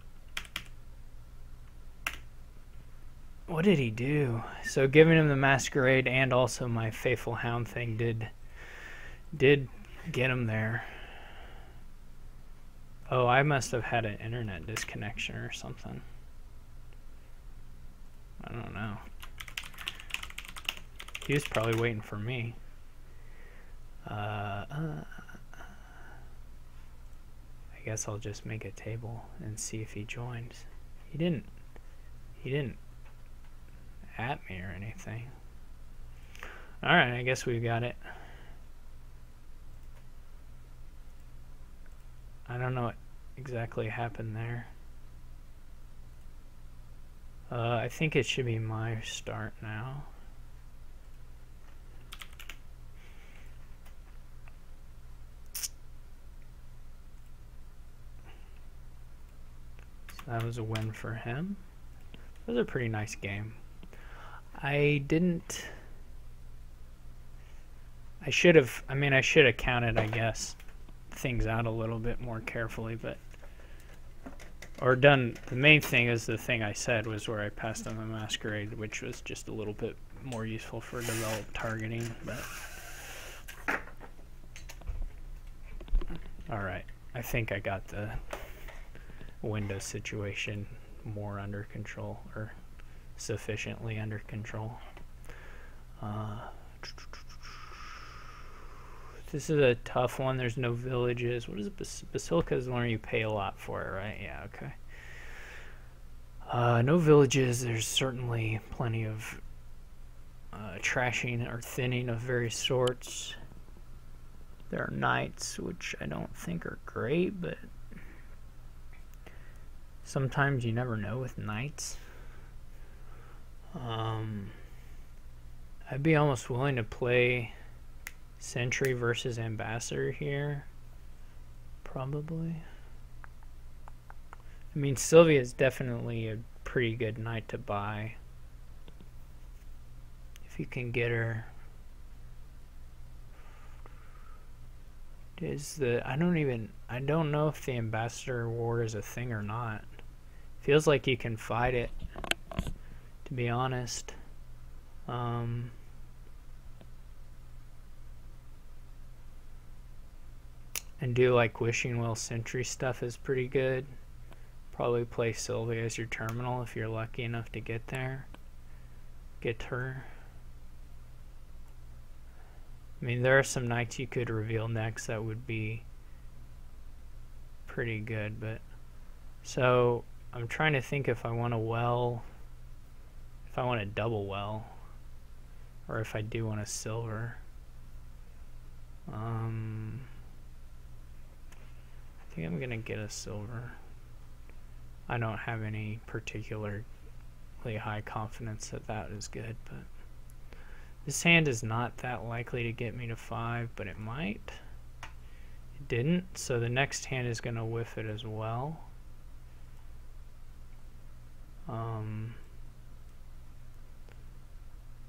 what did he do? So giving him the masquerade and also my faithful hound thing did get him there. Oh, I must have had an internet disconnection or something. I don't know. He was probably waiting for me. I guess I'll just make a table and see if he joins. He didn't at me or anything. Alright, I guess we've got it. I don't know what exactly happened there. I think it should be my start now. So that was a win for him. It was a pretty nice game. I should have counted, I guess, things out a little bit more carefully, but the main thing is the thing I said was where I passed on the masquerade, which was just a little bit more useful for developed targeting, but alright, I think I got the window situation more under control, or sufficiently under control. This is a tough one. There's no villages. What is it? Basilica is the one where you pay a lot for it, right? Yeah, okay. No villages. There's certainly plenty of trashing or thinning of various sorts. There are knights, which I don't think are great, but sometimes you never know with knights. I'd be almost willing to play Sentry versus Ambassador here, probably. I mean, Sylvia is definitely a pretty good knight to buy if you can get her. I don't know if the Ambassador War is a thing or not. Feels like you can fight it, to be honest. And do like Wishing Well Sentry stuff is pretty good. Probably play Sylvia as your terminal if you're lucky enough to get there. Get her. I mean, there are some knights you could reveal next that would be pretty good, but so I'm trying to think if I want a well, if I want a double well, or if I do want a silver. I think I'm gonna get a silver. I don't have any particularly high confidence that that is good, but this hand is not that likely to get me to 5, but it might. It didn't, so the next hand is gonna whiff it as well.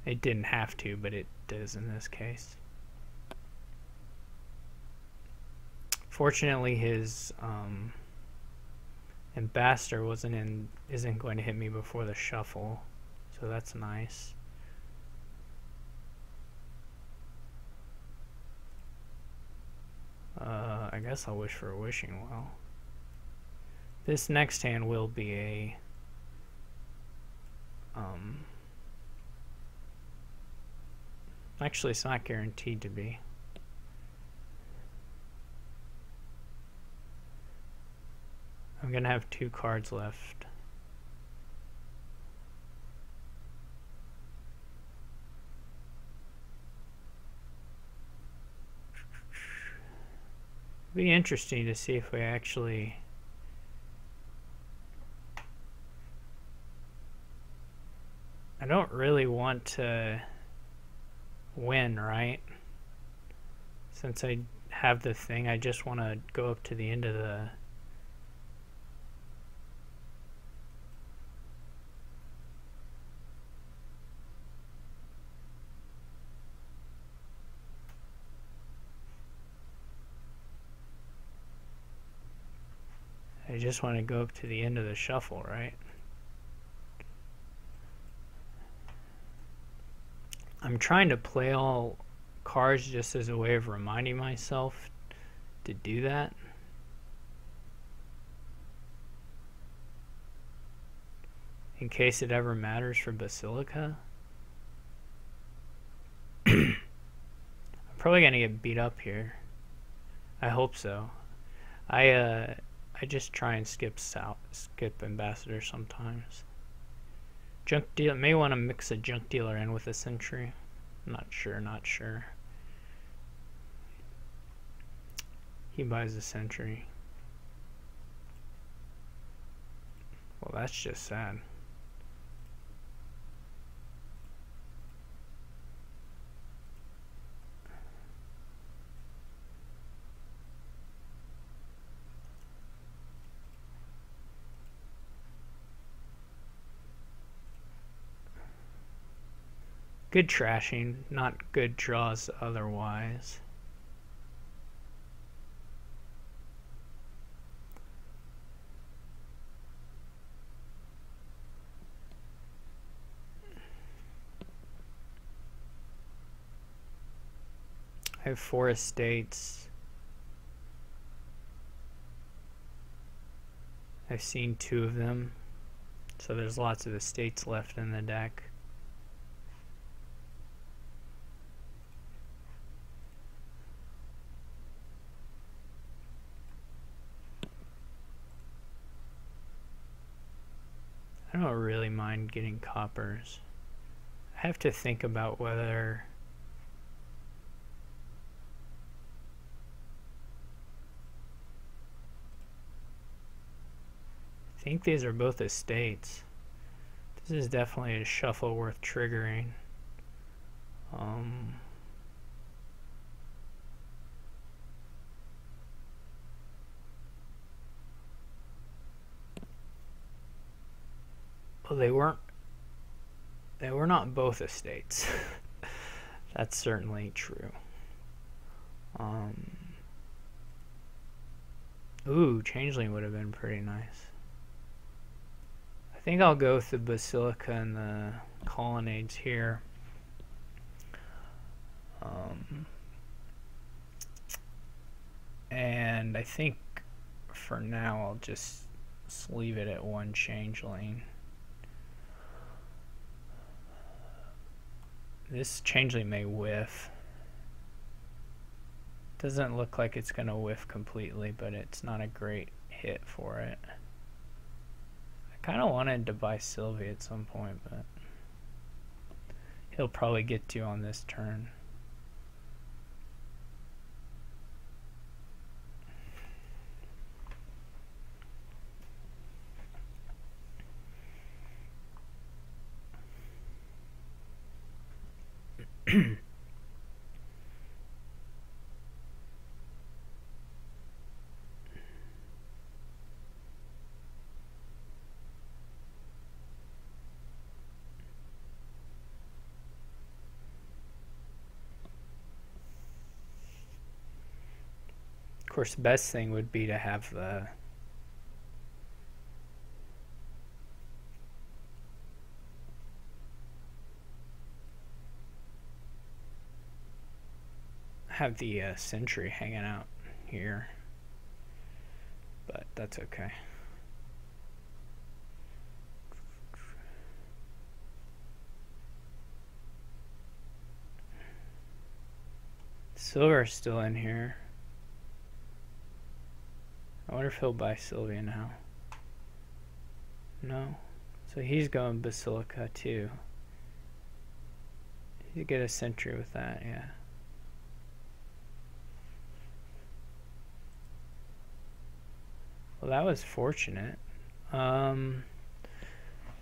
It didn't have to, but it does in this case. Fortunately, his Ambassador isn't going to hit me before the shuffle, so that's nice. I guess I'll wish for a Wishing Well. This next hand will be a actually, it's not guaranteed to be. I'm gonna have 2 cards left. It'd be interesting to see if we actually I don't really want to win, right? Since I have the thing, I just want to go up to the end of the shuffle, right? I'm trying to play all cards just as a way of reminding myself to do that. In case it ever matters for Basilica. I'm probably gonna get beat up here. I hope so. I just try and skip Ambassador sometimes. Junk dealer, may want to mix a junk dealer in with a Sentry. Not sure. He buys a century. Well, that's just sad. Good trashing, not good draws otherwise. I have 4 estates. I've seen 2 of them, so there's lots of estates left in the deck. I don't really mind getting coppers. I have to think about whether I think these are both estates. This is definitely a shuffle worth triggering. Well, they were not both estates. That's certainly true. Ooh, Changeling would have been pretty nice. I think I'll go with the Basilica and the Colonnades here. And I think for now I'll just leave it at 1 Changeling. This Changeling may whiff. Doesn't look like it's going to whiff completely, but it's not a great hit for it. I kind of wanted to buy Sylvie at some point, but he'll probably get to on this turn. Of course, the best thing would be to have the sentry hanging out here, but that's okay. Silver's still in here. I wonder if he'll buy Sylvia now. No. So he's going Basilica too. You get a sentry with that, yeah. Well, that was fortunate.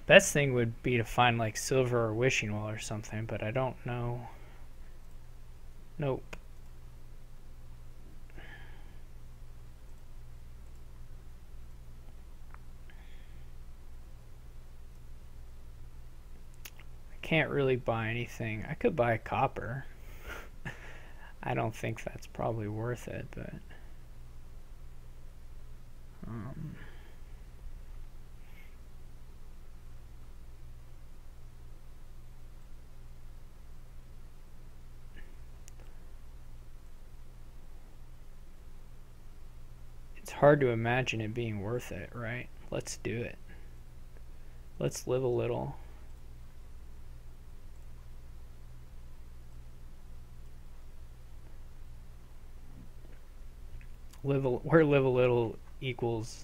Best thing would be to find like Silver or Wishing Well or something, but I don't know. Nope. Can't really buy anything. I could buy a copper. I don't think that's probably worth it, but it's hard to imagine it being worth it, right? Let's do it. Let's live a little. Live a little equals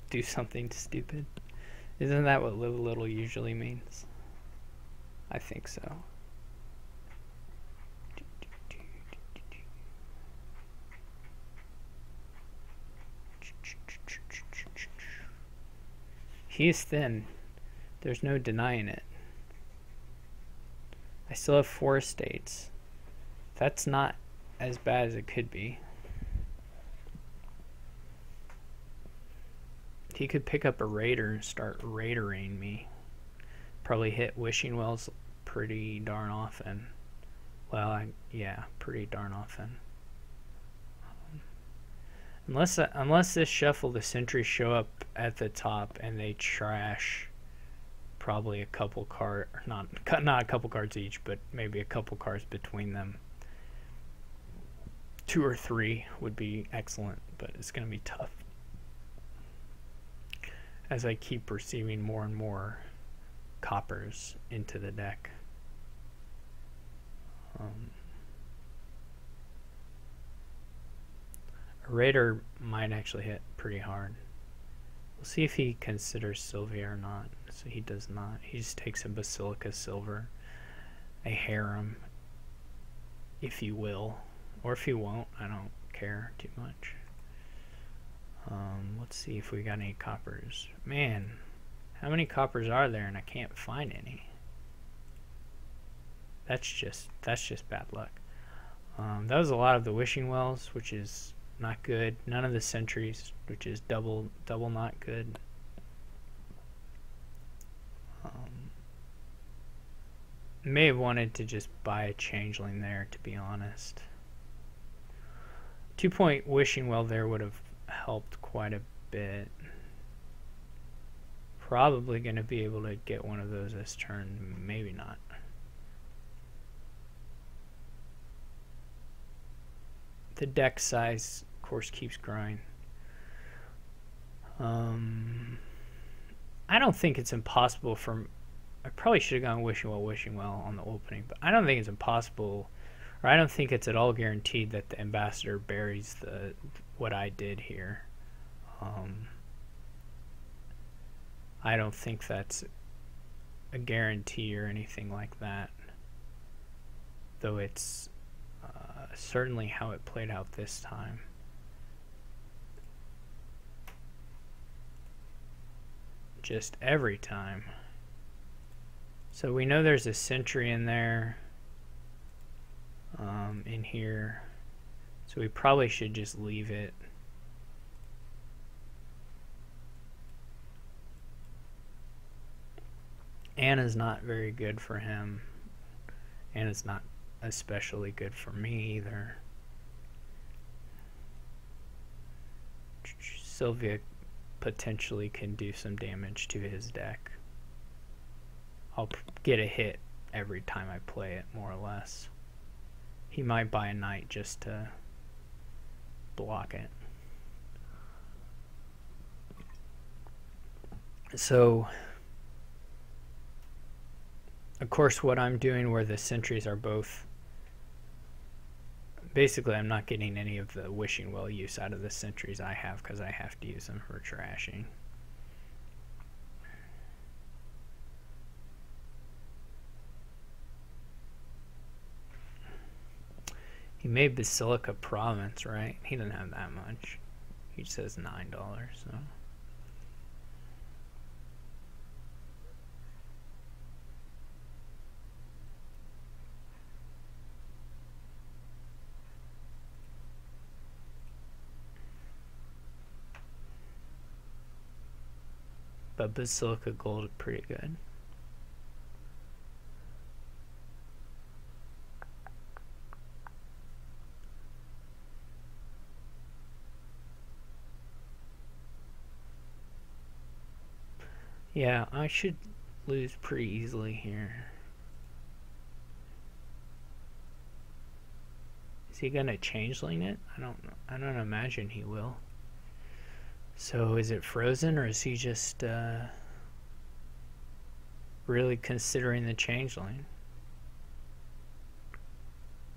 do something stupid. Isn't that what live a little usually means? I think so. He is thin. There's no denying it. I still have 4 estates. That's not as bad as it could be. He could pick up a raider and start raidering me. Probably hit wishing wells pretty darn often. Well, yeah, pretty darn often. Unless this shuffle, the sentries show up at the top and they trash probably a couple cards, not a couple cards each, but maybe a couple cards between them. 2 or 3 would be excellent, but it's going to be tough as I keep receiving more and more coppers into the deck. A raider might actually hit pretty hard. We'll see if he considers Sylvia or not. So he does not. He just takes a Basilica Silver, a harem, if you will. Or if you won't, I don't care too much. Let's see if we got any coppers. Man, how many coppers are there and I can't find any? That's just bad luck. That was a lot of the wishing wells, which is not good. None of the sentries, which is double not good. May have wanted to just buy a changeling there, to be honest. 2-point wishing well there would have helped quite a bit. Probably going to be able to get one of those this turn, maybe not. The deck size, of course, keeps growing. I don't think it's impossible for... I probably should have gone wishing well on the opening, but I don't think it's impossible, or I don't think it's at all guaranteed that the ambassador buries what I did here. I don't think that's a guarantee or anything like that, though it's certainly how it played out this time. Just every time. So we know there's a sentry in there, in here, so we probably should just leave it. Anna's not very good for him. Anna's not especially good for me either. Sylvia potentially can do some damage to his deck. I'll get a hit every time I play it, more or less. He might buy a knight just to block it. So, of course, what I'm doing where the sentries are both... Basically, I'm not getting any of the wishing well use out of the sentries I have because I have to use them for trashing. He made Basilica Province, right? He doesn't have that much. He says $9, so... But Basilica Gold is pretty good. Yeah, I should lose pretty easily here. Is he gonna changeling it? I don't imagine he will. So is it frozen, or is he just really considering the changeling?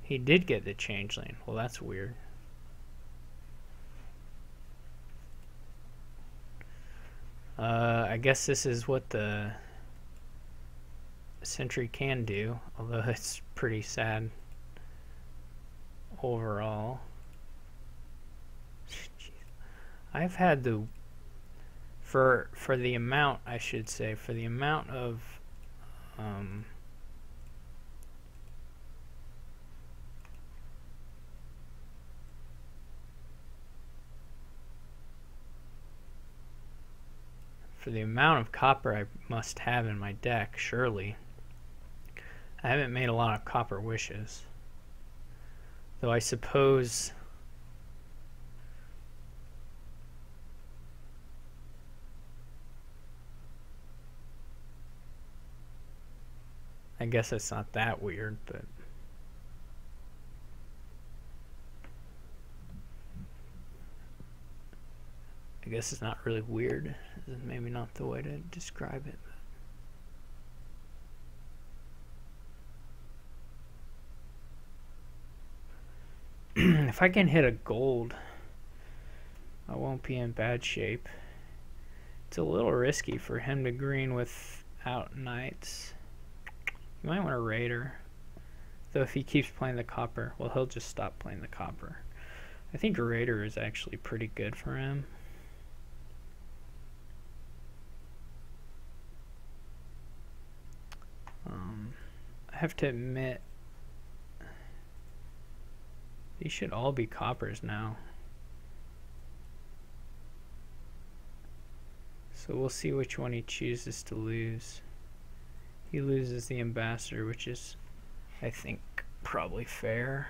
He did get the changeling. Well, that's weird. I guess this is what the sentry can do, although it's pretty sad overall. I've had the for the amount, I should say, for the amount of for the amount of copper I must have in my deck, surely I haven't made a lot of copper wishes. Though I suppose I guess it's not that weird, but I guess it's not really weird. This is maybe not the way to describe it. If I can hit a gold, I won't be in bad shape. It's a little risky for him to green without knights. You might want a raider. Though if he keeps playing the copper, well, he'll just stop playing the copper. I think a raider is actually pretty good for him. I have to admit, these should all be coppers now. So we'll see which one he chooses to lose. He loses the ambassador, which is, I think, probably fair.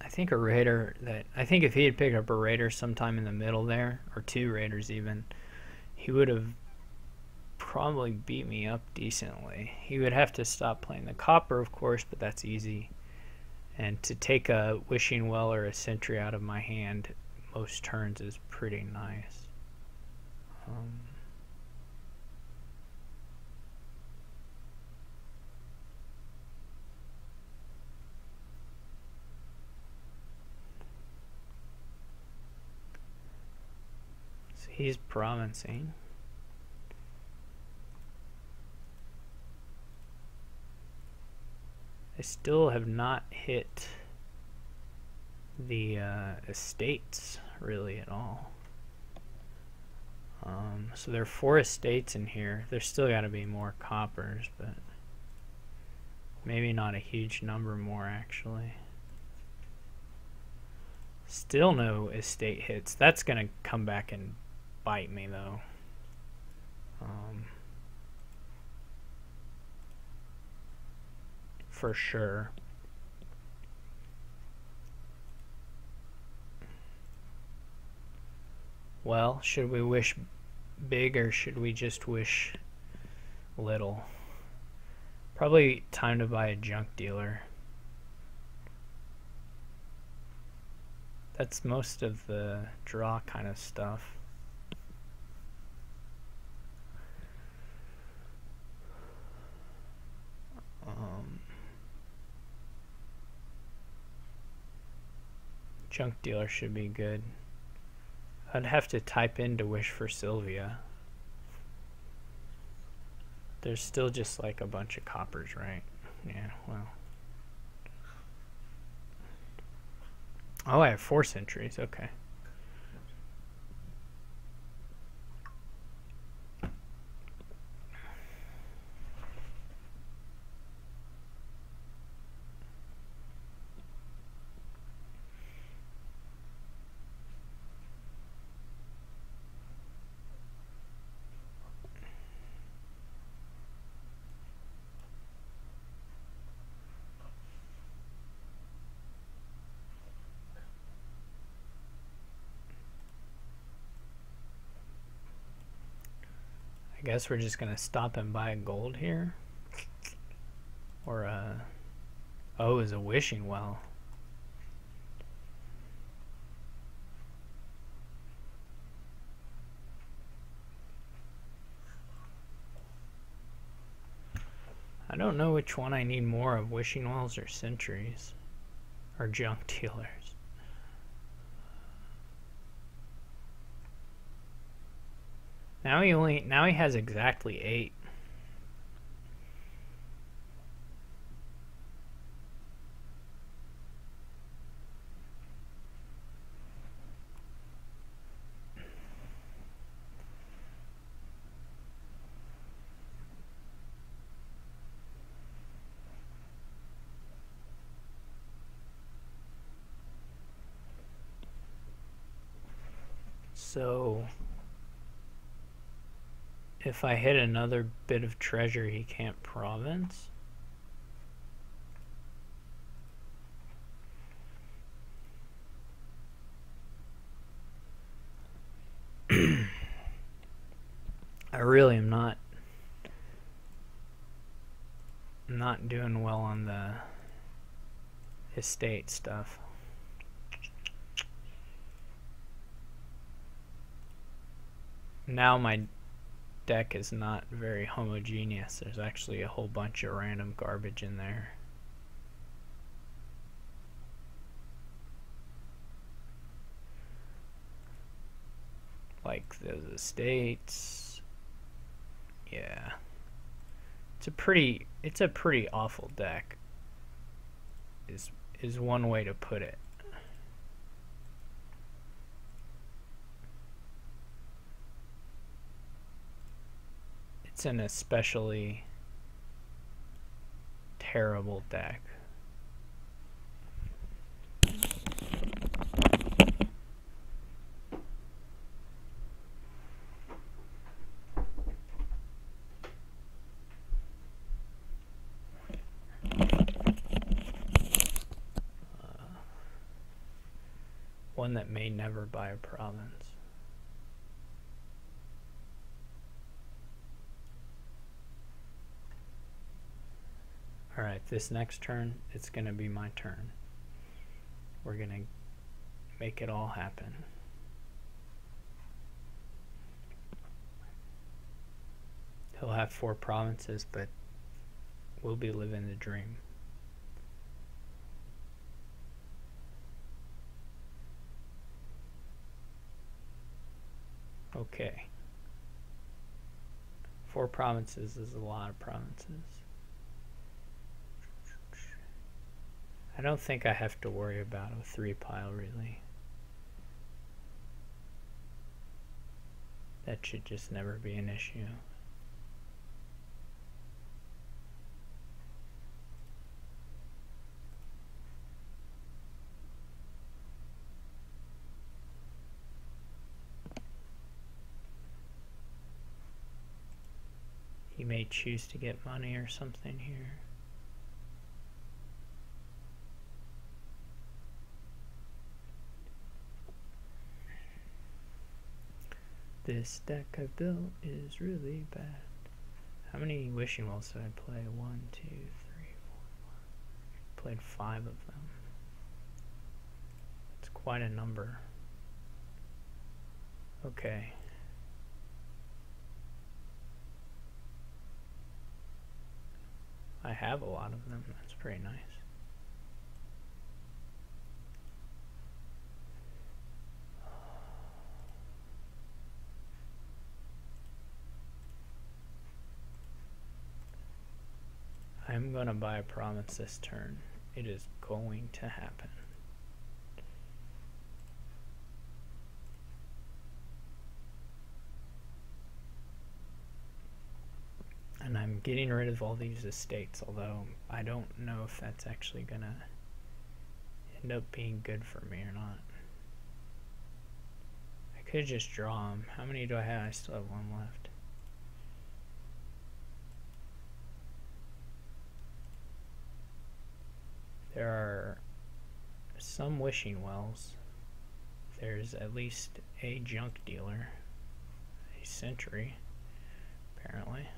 I think a raider I think if he had picked up a raider sometime in the middle there, or two raiders even, he would have probably beat me up decently. He would have to stop playing the copper, of course, but that's easy. And to take a wishing well or a sentry out of my hand most turns is pretty nice. So he's provincing. I still have not hit the estates really at all. So there are 4 estates in here. There's still got to be more coppers, but maybe not a huge number more actually. Still no estate hits. That's gonna come back and bite me though. For sure. Well, should we wish big or should we just wish little? Probably time to buy a junk dealer. That's most of the draw kind of stuff. Junk dealer should be good. I'd have to type in to wish for Sylvia. There's still just like a bunch of coppers, right? Yeah, well. Oh, I have 4 sentries, okay. I guess we're just gonna stop and buy a gold here. Or oh, is a wishing well. I don't know which one I need more of, wishing wells or sentries or junk dealers. Now he has exactly 8. So if I hit another bit of treasure, he can't province. I really am not doing well on the estate stuff. Now my deck is not very homogeneous. There's actually a whole bunch of random garbage in there. Like those estates. Yeah. It's a pretty awful deck. Is one way to put it. It's an especially terrible deck. One that may never buy a province. Alright, this next turn, it's going to be my turn. We're going to make it all happen. He'll have 4 provinces, but we'll be living the dream. Okay. 4 provinces is a lot of provinces. I don't think I have to worry about a 3 pile really. That should just never be an issue. He may choose to get money or something here. This deck I built is really bad. How many wishing wells did I play? 1, 2, 3, 4, 5. Played 5 of them. It's quite a number. Okay. I have a lot of them. That's pretty nice. I'm going to buy a province this turn. It is going to happen. And I'm getting rid of all these estates, although I don't know if that's actually going to end up being good for me or not. I could just draw them. How many do I have? I still have 1 left. There are some wishing wells. There's at least a junk dealer, a sentry, apparently.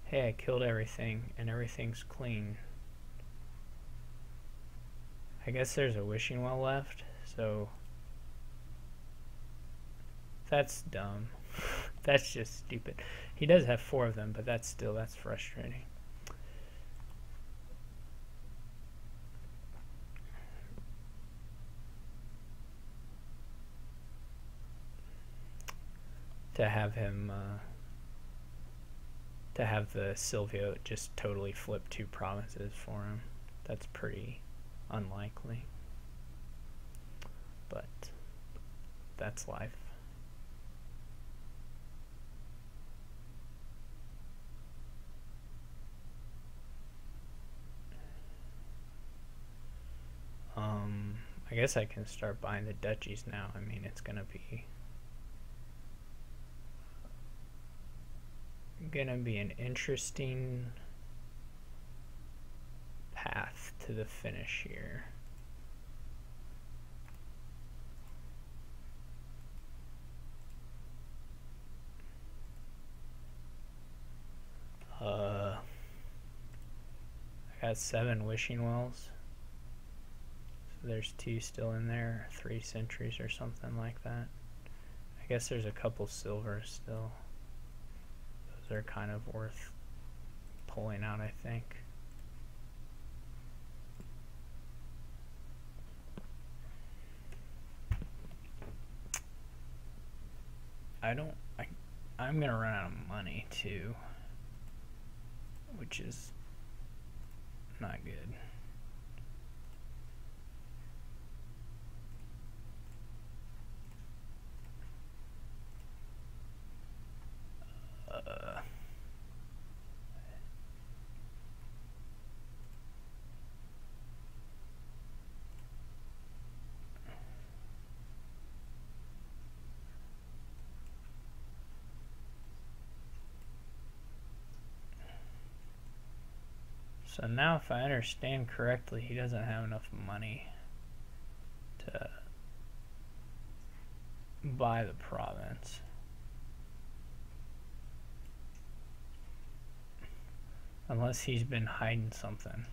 Hey, I killed everything, and everything's clean. I guess there's a wishing well left, so that's dumb. That's just stupid. He does have 4 of them, but that's frustrating. To have him, to have the Silvio just totally flip 2 provinces for him. That's pretty unlikely. But that's life. I guess I can start buying the duchies now. I mean, it's gonna be an interesting path to the finish here. I got 7 wishing wells. So there's 2 still in there, 3 centuries or something like that. I guess there's a couple silvers still. Those are kind of worth pulling out, I think. I'm gonna run out of money too, which is not good. So now, if I understand correctly, he doesn't have enough money to buy the province. Unless he's been hiding something.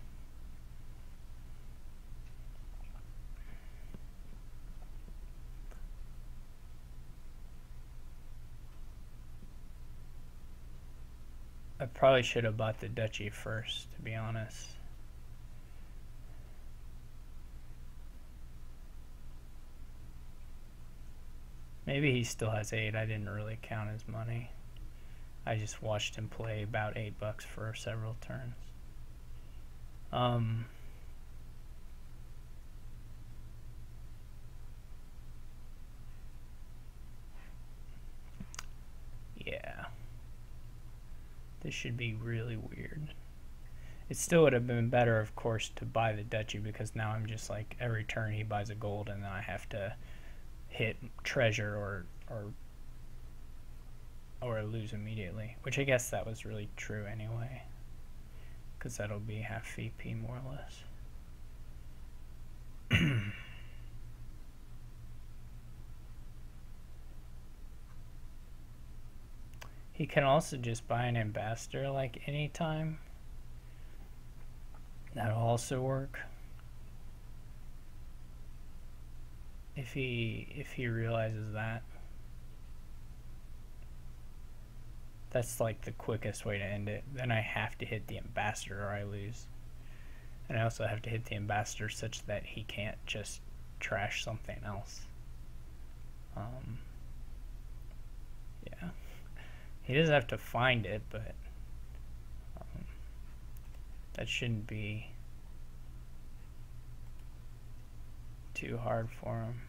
I probably should have bought the duchy first, to be honest. Maybe he still has 8. I didn't really count his money. I just watched him play about $8 for several turns. Yeah. This should be really weird. It still would have been better, of course, to buy the duchy, because now I'm just like, every turn he buys a gold and then I have to hit treasure or lose immediately, which I guess that was really true anyway, because that'll be half VP more or less. He can also just buy an ambassador like anytime. That'll also work. If he realizes that. That's like the quickest way to end it. Then I have to hit the ambassador or I lose. And I also have to hit the ambassador such that he can't just trash something else. Yeah. He does have to find it, but that shouldn't be too hard for him.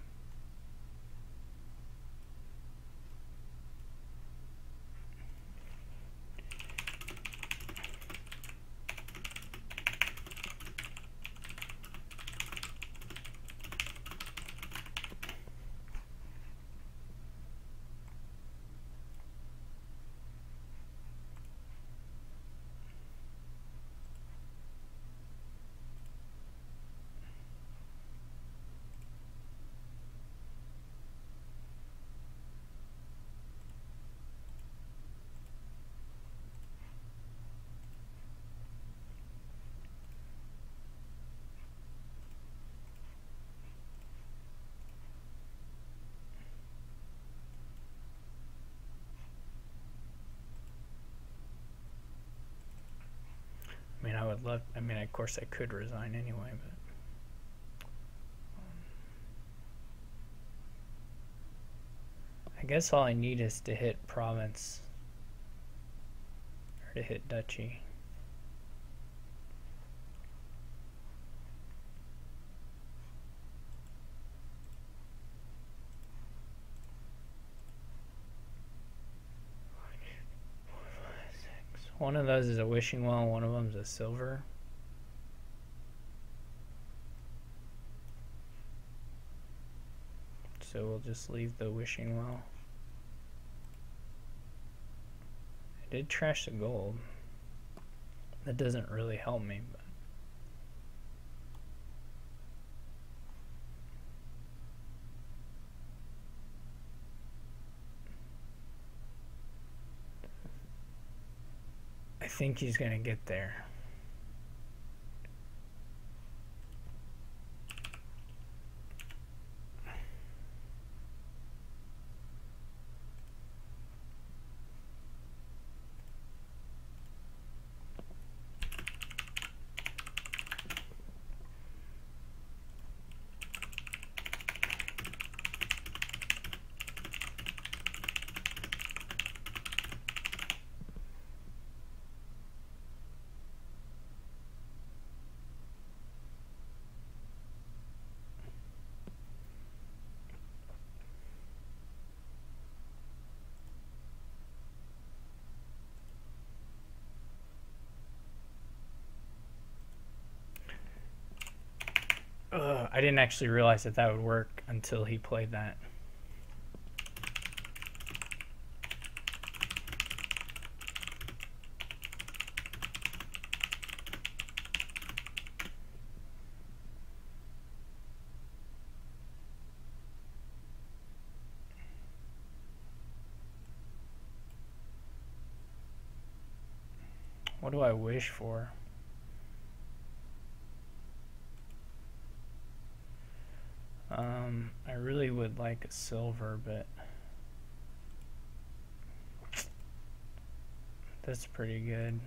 I mean, I would love, I mean, of course I could resign anyway, but I guess all I need is to hit province or to hit duchy. One of those is a wishing well, one of them is a silver. So we'll just leave the wishing well. I did trash the gold. That doesn't really help me, but I think he's gonna get there. I didn't actually realize that that would work until he played that. What do I wish for? I really would like a silver, but that's pretty good.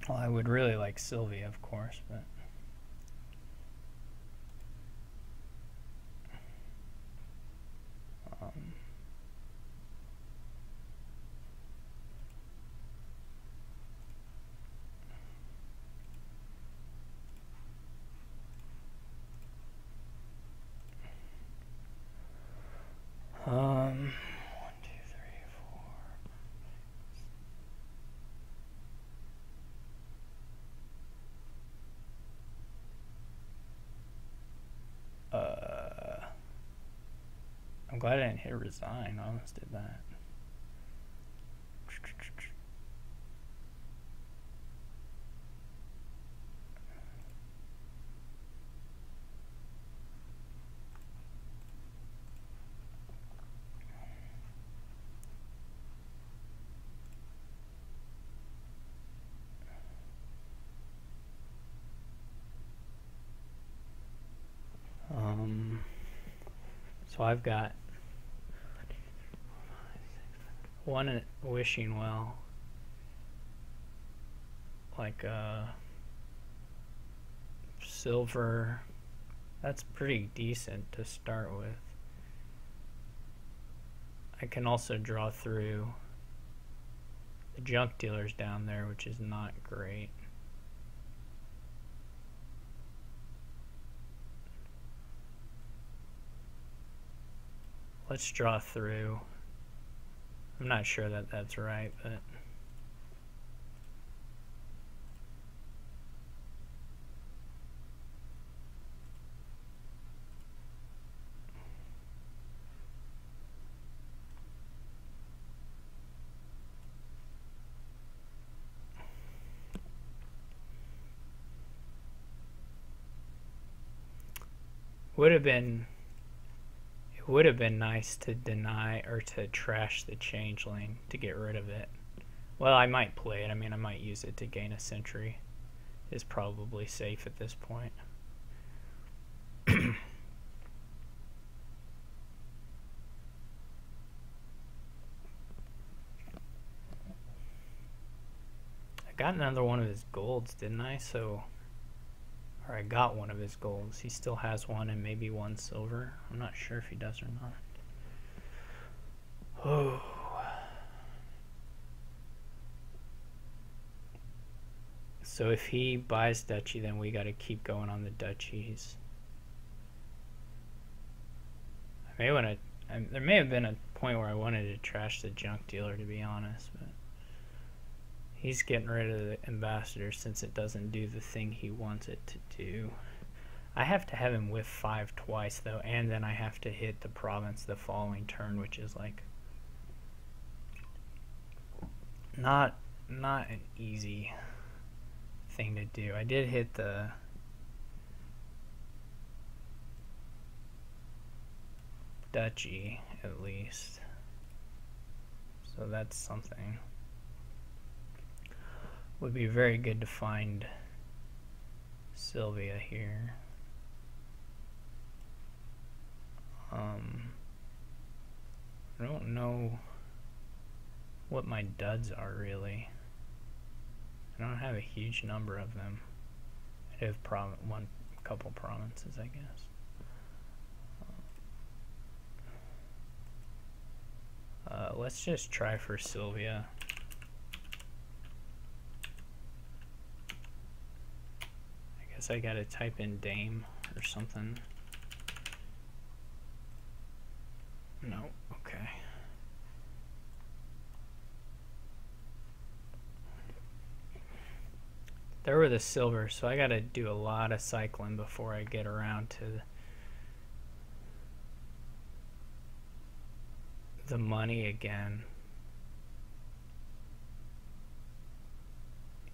Well, I would really like Sylvia, of course, but one, two, three, four. I'm glad I didn't hit resign. I almost did that. So I've got one wishing well, like silver. That's pretty decent to start with. I can also draw through the junk dealers down there, which is not great. Let's draw through. I'm not sure that that's right, but it would have been nice to deny or to trash the changeling to get rid of it. Well, I might play it. I mean, I might use it to gain a century. It's probably safe at this point. I got another one of his golds, didn't I? Or I got one of his golds. He still has one and maybe one silver. I'm not sure if he does or not. Oh. So if he buys duchy, then we got to keep going on the duchies. may want to. There may have been a point where I wanted to trash the junk dealer, to be honest, but he's getting rid of the ambassador since it doesn't do the thing he wants it to do. I have to have him whiff 5 twice though, and then I have to hit the province the following turn, which is like not an easy thing to do. I did hit the duchy at least, so that's something. Would be very good to find Sylvia here. I don't know what my duds are really. I don't have a huge number of them. I have couple provinces, I guess. Let's just try for Sylvia. I guess I gotta type in Dame or something. No, okay. There were the silver, so I gotta do a lot of cycling before I get around to the money again.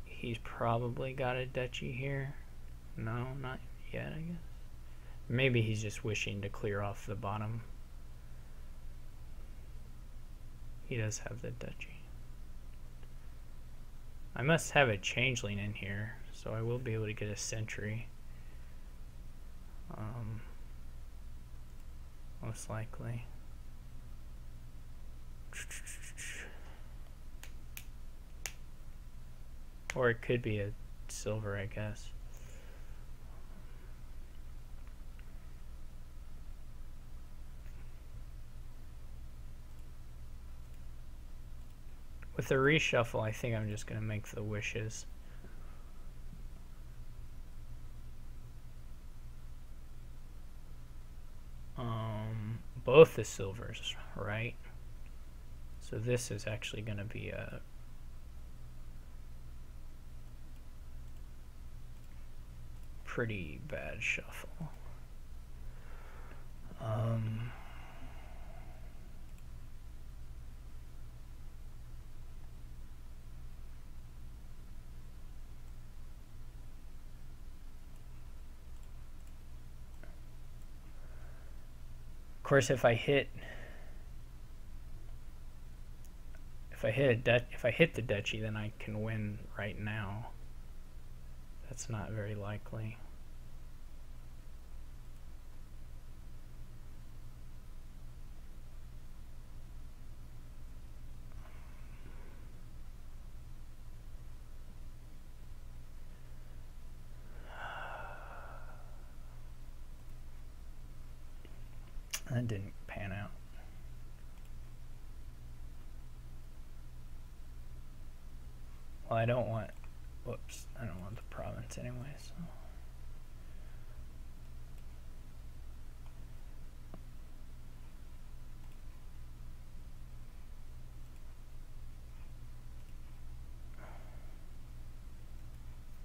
He's probably got a duchy here. No, not yet, I guess. Maybe he's just wishing to clear off the bottom. He does have the duchy. I must have a changeling in here, so I will be able to get a sentry. Most likely. Or it could be a silver, I guess. With the reshuffle, I think I'm just going to make the wishes. Both the silvers, right? So this is actually going to be a pretty bad shuffle. Of course, if I hit the duchy, then I can win right now. That's not very likely. That didn't pan out. Well, I don't want the province anyway, so.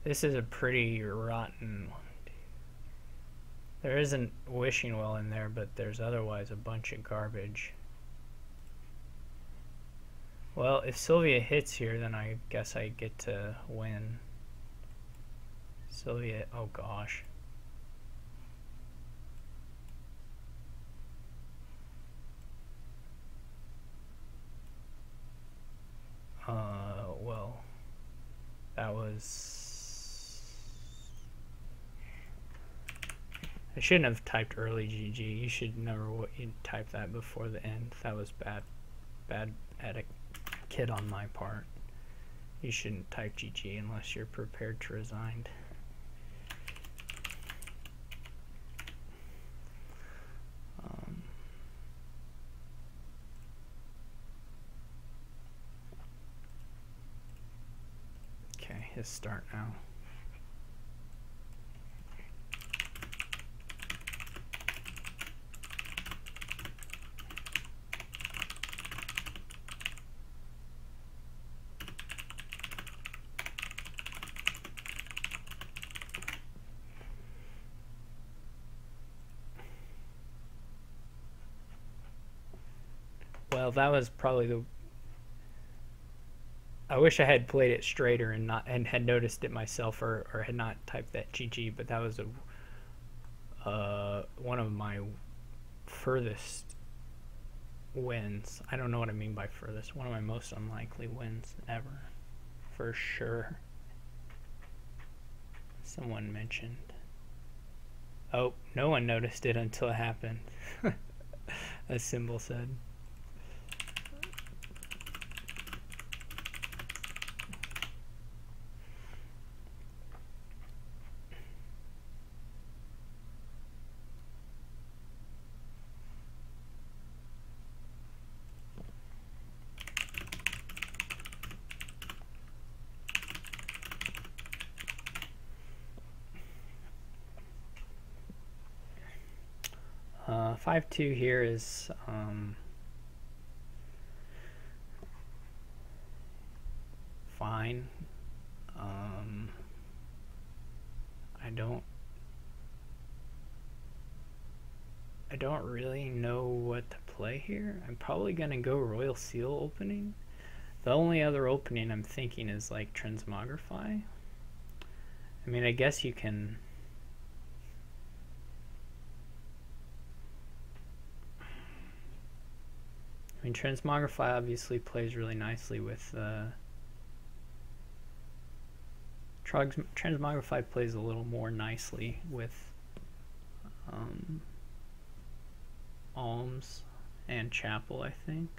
This is a pretty rotten one. There isn't wishing well in there, but there's otherwise a bunch of garbage. Well, if Sylvia hits here, then I guess I get to win. Sylvia, oh gosh. Well, that was... I shouldn't have typed early GG. You should never type that before the end. That was bad etiquette on my part. You shouldn't type GG unless you're prepared to resign. Okay, his start now. Well, that was probably the... I wish I had played it straighter and had noticed it myself, or had not typed that GG, but that was one of my furthest wins. I don't know what I mean by furthest. One of my most unlikely wins ever, for sure. Someone mentioned. Oh, no one noticed it until it happened. A symbol said. Uh, 5-2 here is fine. I don't really know what to play here. I'm probably gonna go Royal Seal opening. The only other opening I'm thinking is like Transmogrify. I mean, I guess you can... I mean, Transmogrify obviously plays really nicely with... Transmogrify plays a little more nicely with Alms and Chapel, I think.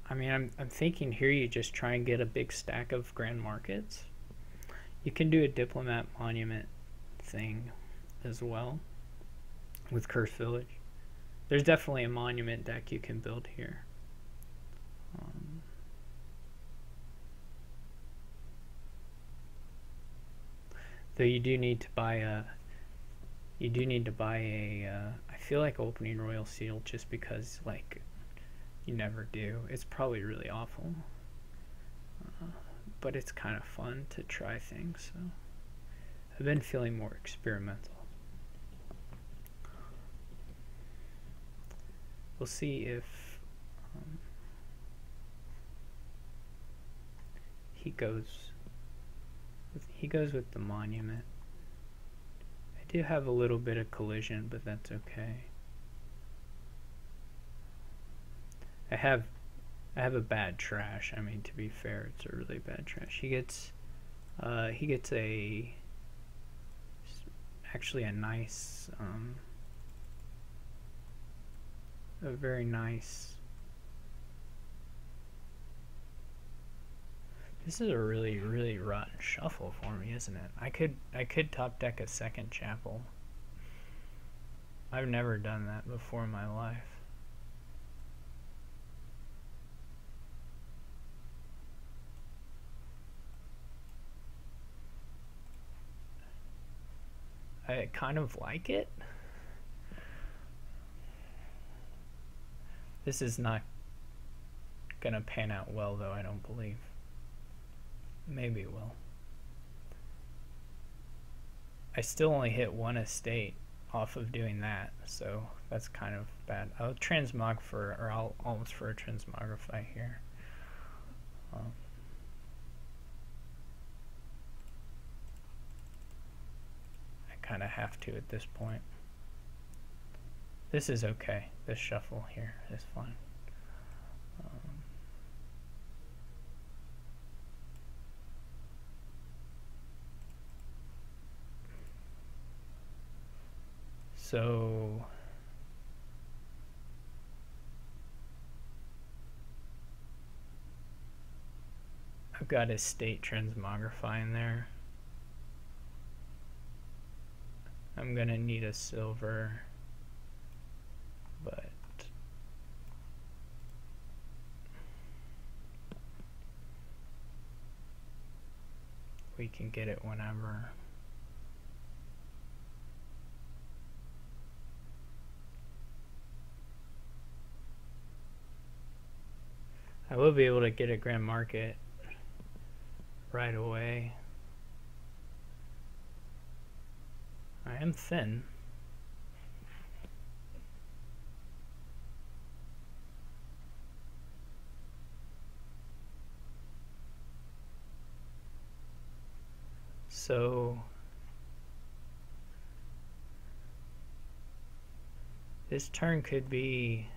I mean, I'm thinking here you just try and get a big stack of Grand Markets. You can do a Diplomat Monument thing as well with Cursed Village. There's definitely a Monument deck you can build here. Though you do need to buy a... I feel like opening Royal Seal just because, like, you never do. It's probably really awful. But it's kind of fun to try things, so... I've been feeling more experimental. We'll see if he goes with the Monument. I do have a little bit of collision, but that's okay. I have a bad trash. I mean, to be fair, it's a really bad trash. He gets actually a nice a very nice... This is a really, really rotten shuffle for me, isn't it? I could top deck a second Chapel. I've never done that before in my life. I kind of like it. This is not gonna pan out well, though, I don't believe. Maybe it will. I still only hit one estate off of doing that, so that's kind of bad. I'll transmog for, or I'll almost for a Transmogrify here. I kind of have to at this point. This is okay. This shuffle here is fine. So I've got estate Transmogrify in there. I'm gonna need a silver, but we can get it whenever. I will be able to get a Grand Market right away. I am thin. So this turn could be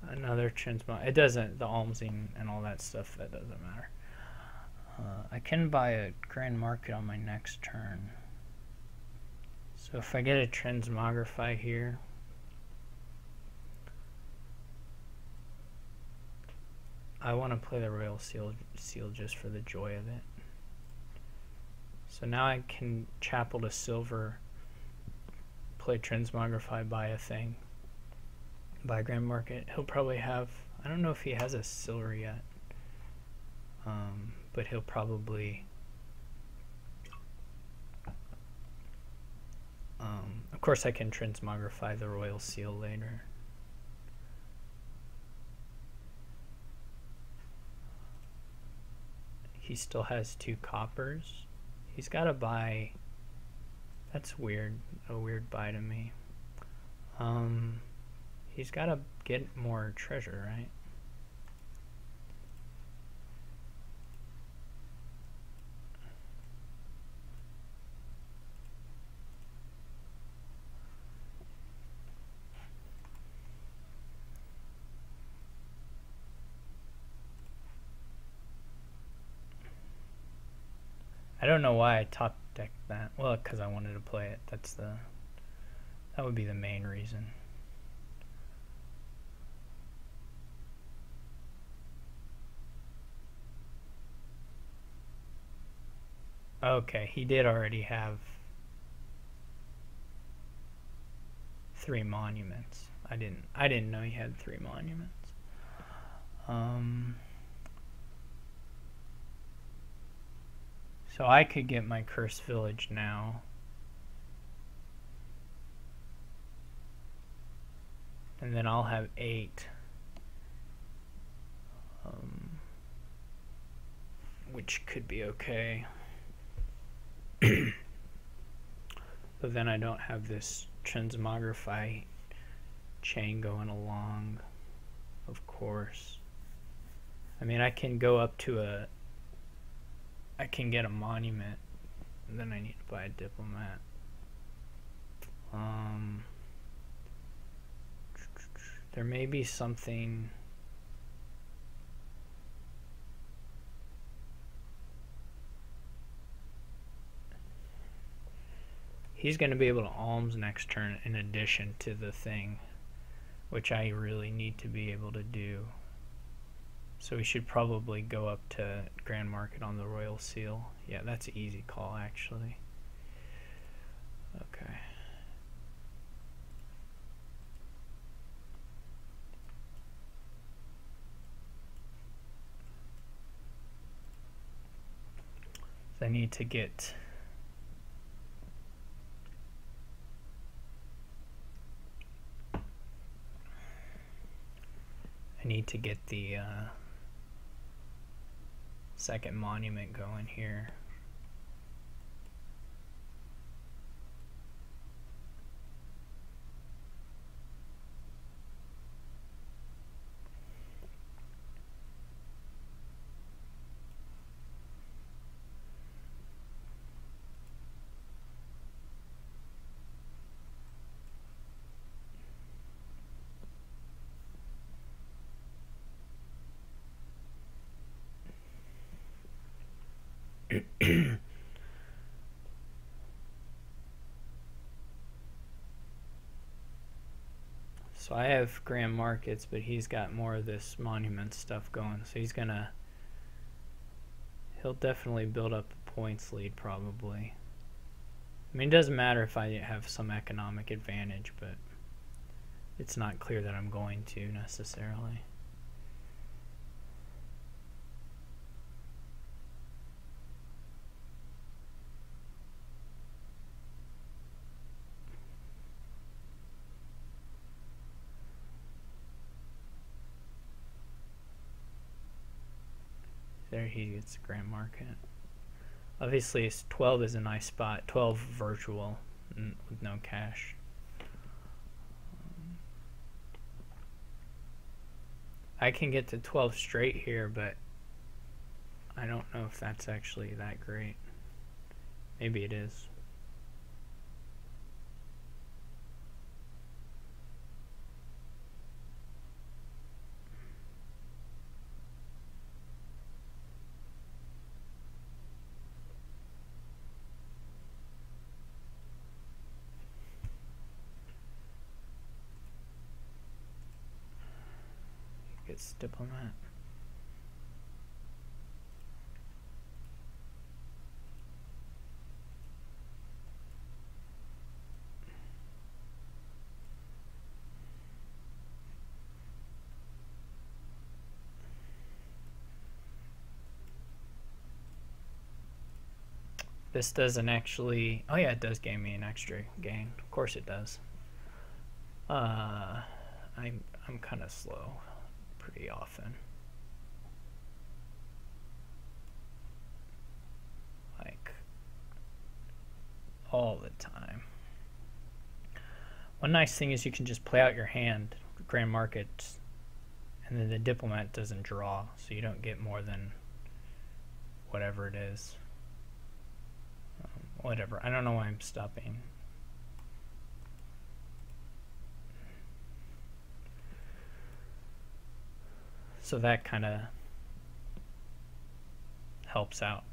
another transmog. It doesn't, the almsing and all that stuff, that doesn't matter. I can buy a grand market on my next turn. So if I get a transmogrify here, I want to play the Royal Seal just for the joy of it. So now I can chapel to silver, play transmogrify, buy a thing, buy a grand market. He'll probably have, I don't know if he has a silver yet, but he'll probably, of course I can transmogrify the Royal Seal later. He still has 2 coppers. He's got to buy, that's weird, a weird buy to me. He's got to get more treasure, right? I don't know why I top decked that. Well, because I wanted to play it. That would be the main reason. Okay, he did already have 3 monuments. I didn't know he had 3 monuments. So I could get my cursed village now. And then I'll have 8. Which could be okay. But then I don't have this transmogrify chain going along, of course. I mean, I can go up to I can get a monument, and then I need to buy a diplomat. There may be something. He's going to be able to alms next turn in addition to the thing, which I really need to be able to do. So we should probably go up to Grand Market on the Royal Seal. Yeah, that's an easy call, actually. Okay. So I need to get... the second monument going here. So I have grand markets, but he's got more of this monument stuff going. So he'll definitely build up a points lead probably. I mean, it doesn't matter if I have some economic advantage, but it's not clear that I'm going to necessarily. There he gets grand market. Obviously, 12 is a nice spot. 12 virtual with no cash. I can get to 12 straight here, but I don't know if that's actually that great. Maybe it is. Gets diplomat. This doesn't actually. Oh yeah, it does gain me an extra gain. Of course it does. I'm kind of slow, pretty often. Like all the time. One nice thing is you can just play out your hand, grand market, and then the diplomat doesn't draw, so you don't get more than whatever it is. Whatever. I don't know why I'm stopping. So that kind of helps out.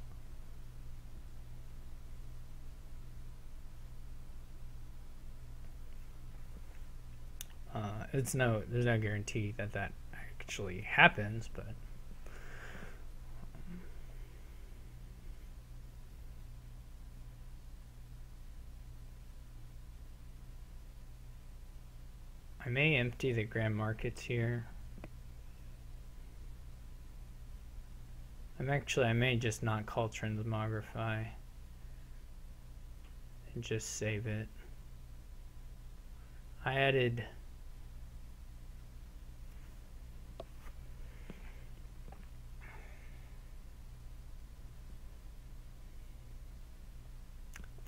There's no guarantee that that actually happens, but I may empty the grand markets here. I may just not call transmogrify and just save it. I added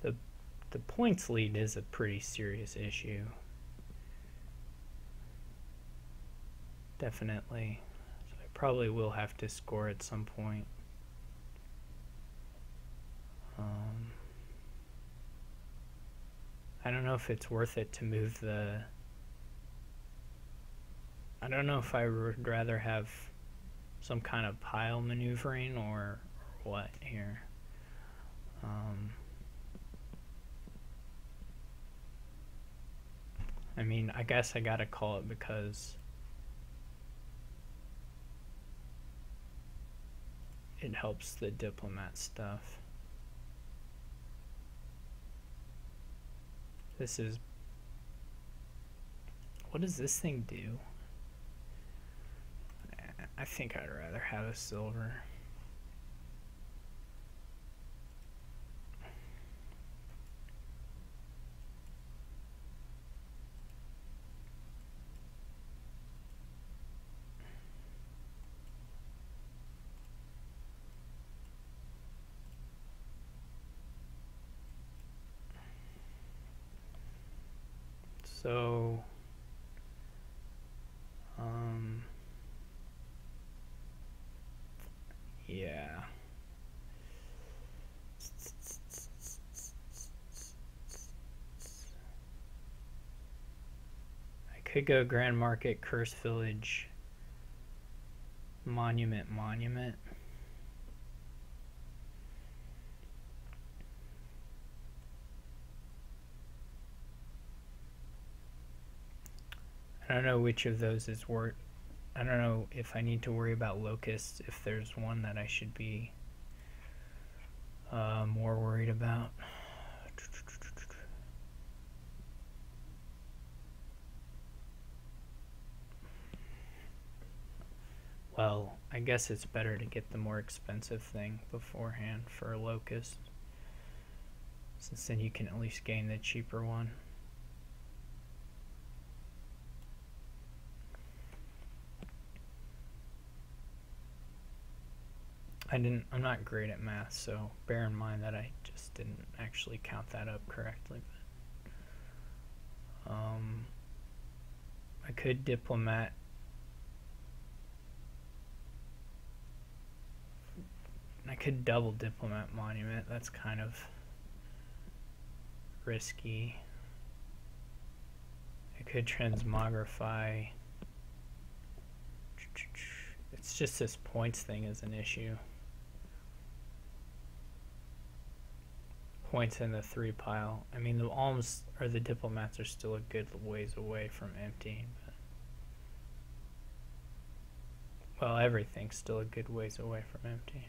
the points lead is a pretty serious issue. Definitely. So I probably will have to score at some point. I don't know if it's worth it to move the... I don't know if I would rather have some kind of pile maneuvering or what here. I mean, I guess I gotta call it because it helps the diplomat stuff. This is... What does this thing do? I think I'd rather have a silver. So, yeah. I could go Grand Market, Curse Village, Monument. I don't know which of those is worth. I don't know if I need to worry about locusts, if there's one that I should be more worried about. Well, I guess it's better to get the more expensive thing beforehand for a locust, since then you can at least gain the cheaper one. I'm not great at math, so bear in mind that I just didn't actually count that up correctly. But, I could diplomat I could double diplomat monument. That's kind of risky. I could transmogrify. It's just this points thing is an issue. Points in the 3 pile. I mean, the alms or the diplomats are still a good ways away from emptying. But, well, everything's still a good ways away from emptying.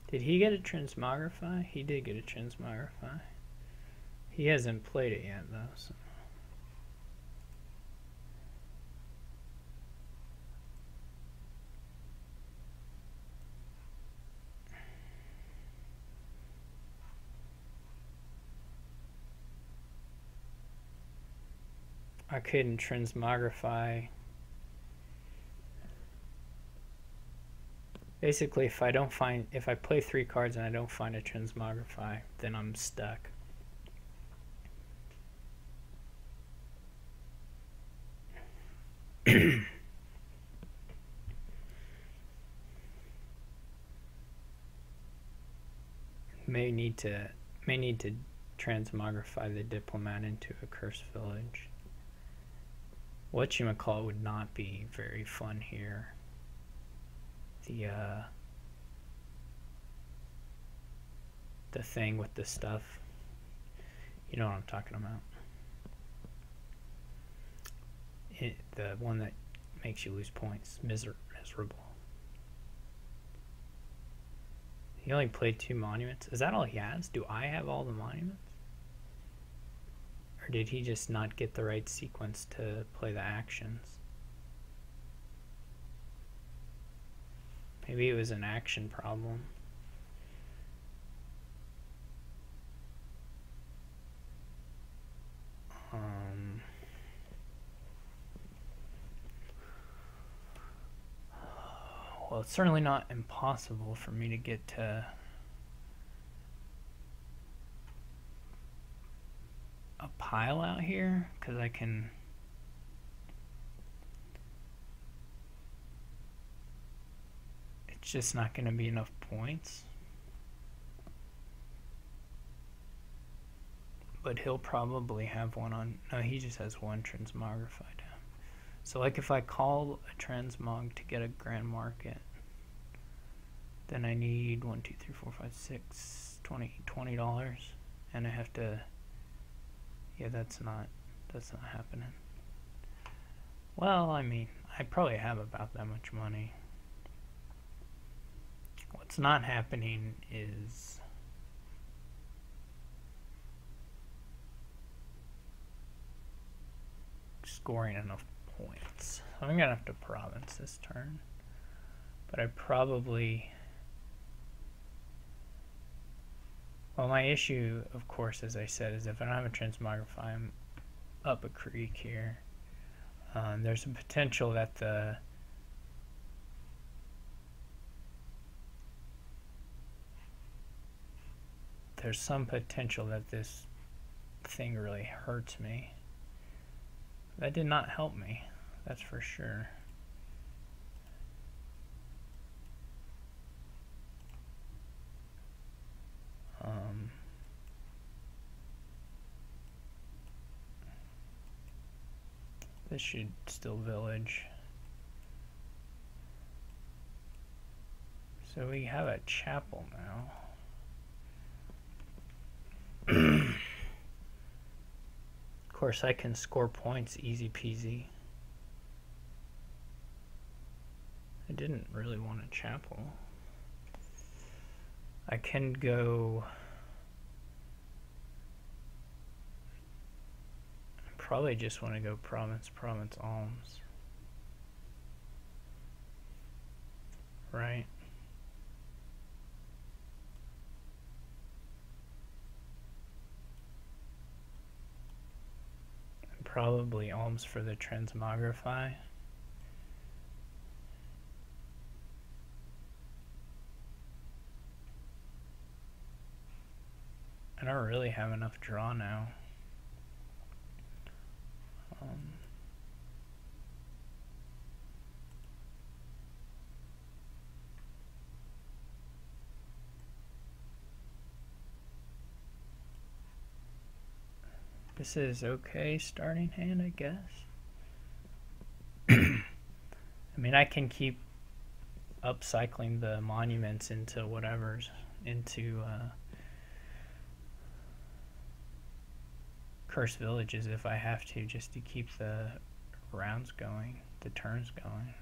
Did he get a transmogrify? He did get a transmogrify. He hasn't played it yet, though. So. I couldn't transmogrify. Basically, if I play 3 cards and I don't find a transmogrify, then I'm stuck. may need to transmogrify the diplomat into a cursed village. Whatchamacallit would not be very fun here. The thing with the stuff. You know what I'm talking about. The one that makes you lose points. Miserable. He only played 2 monuments. Is that all he has? Do I have all the monuments? Or did he just not get the right sequence to play the actions? Maybe it was an action problem. Well, it's certainly not impossible for me to get to a pile out here, because I can it's just not going to be enough points. But he'll probably have one on, no, he just has 1 transmogrified. So like if I call a transmog to get a grand market, then I need 1, 2, 3, 4, 5, 6, $20, and I have to, yeah, that's not happening. Well, I mean, I probably have about that much money. What's not happening is scoring enough points. I'm gonna have to province this turn, but I probably, well, my issue, of course, as I said, is if I don't have a transmogrify, I'm up a creek here. There's a potential that there's some potential that this thing really hurts me. That did not help me, that's for sure. This should still village. So we have a chapel now. Of course, I can score points easy peasy. I didn't really want a chapel. I can go, probably just want to go province, alms. Right? probably alms for the transmogrify. I don't really have enough draw now. This is okay starting hand, I guess. I mean, I can keep upcycling the monuments into whatever's, into cursed villages if I have to, just to keep the rounds going, the turns going.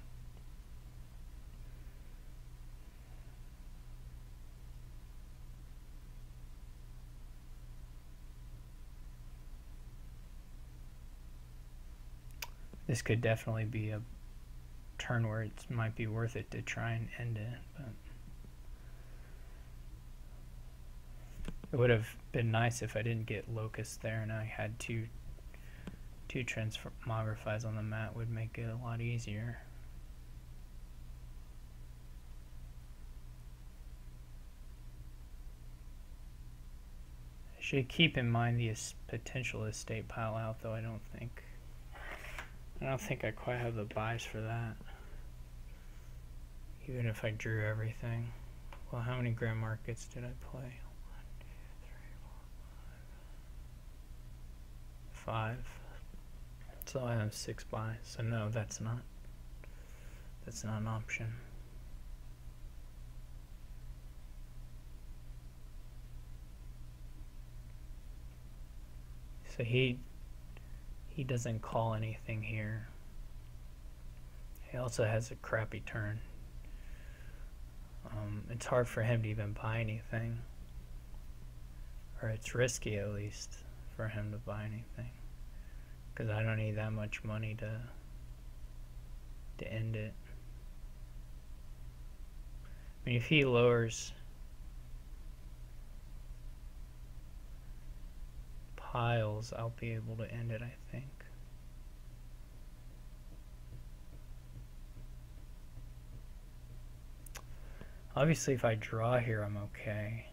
This could definitely be a turn where it might be worth it to try and end it, but it would have been nice if I didn't get locust there and I had two transmogrifies on the mat. Would make it a lot easier. I should keep in mind the potential estate pile out, though I don't think I quite have the buys for that. Even if I drew everything. Well, how many grand markets did I play? 1, 2, 3, 4, 5. So I have 6 buys. So no, that's not an option. So he doesn't call anything here. He also has a crappy turn. It's hard for him to even buy anything. Or it's risky, at least, for him to buy anything. Because I don't need that much money to end it. I mean, if he lowers piles, I'll be able to end it, I think. Obviously, if I draw here, I'm okay.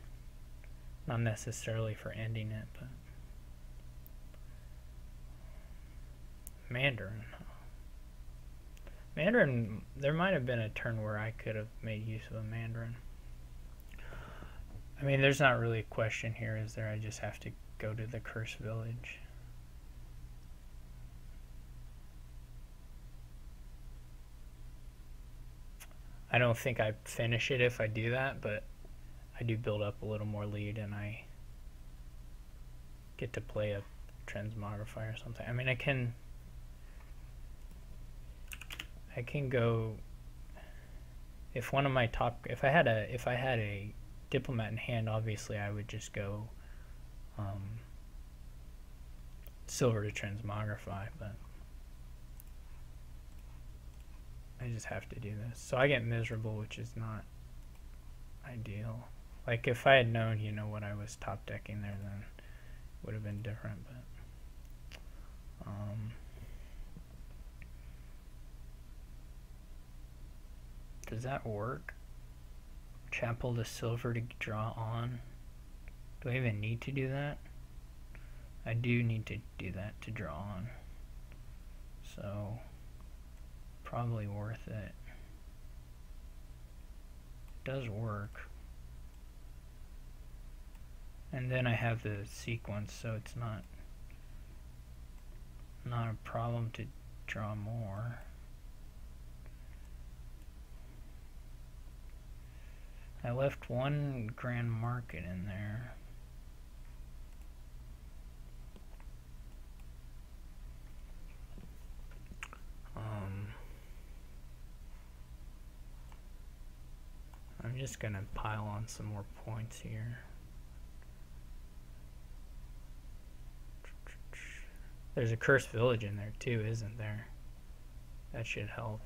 Not necessarily for ending it, but Mandarin. Mandarin, there might have been a turn where I could have made use of a Mandarin. I mean, there's not really a question here, is there? I just have to go to the cursed village. I don't think I finish it if I do that, but I do build up a little more lead and I get to play a transmogrify or something. I mean, I can go, if one of my top, if I had a diplomat in hand, obviously I would just go silver to transmogrify, but I just have to do this. So I get miserable, which is not ideal. Like if I had known, you know, what I was top decking there, then it would have been different, but does that work? Chapel to silver to draw on. Do I even need to do that? I do need to do that to draw on. So probably worth it. It does work. And then I have the sequence, so it's not a problem to draw more. I left one grand market in there. I'm just gonna pile on some more points here. There's a cursed village in there too, isn't there? That should help.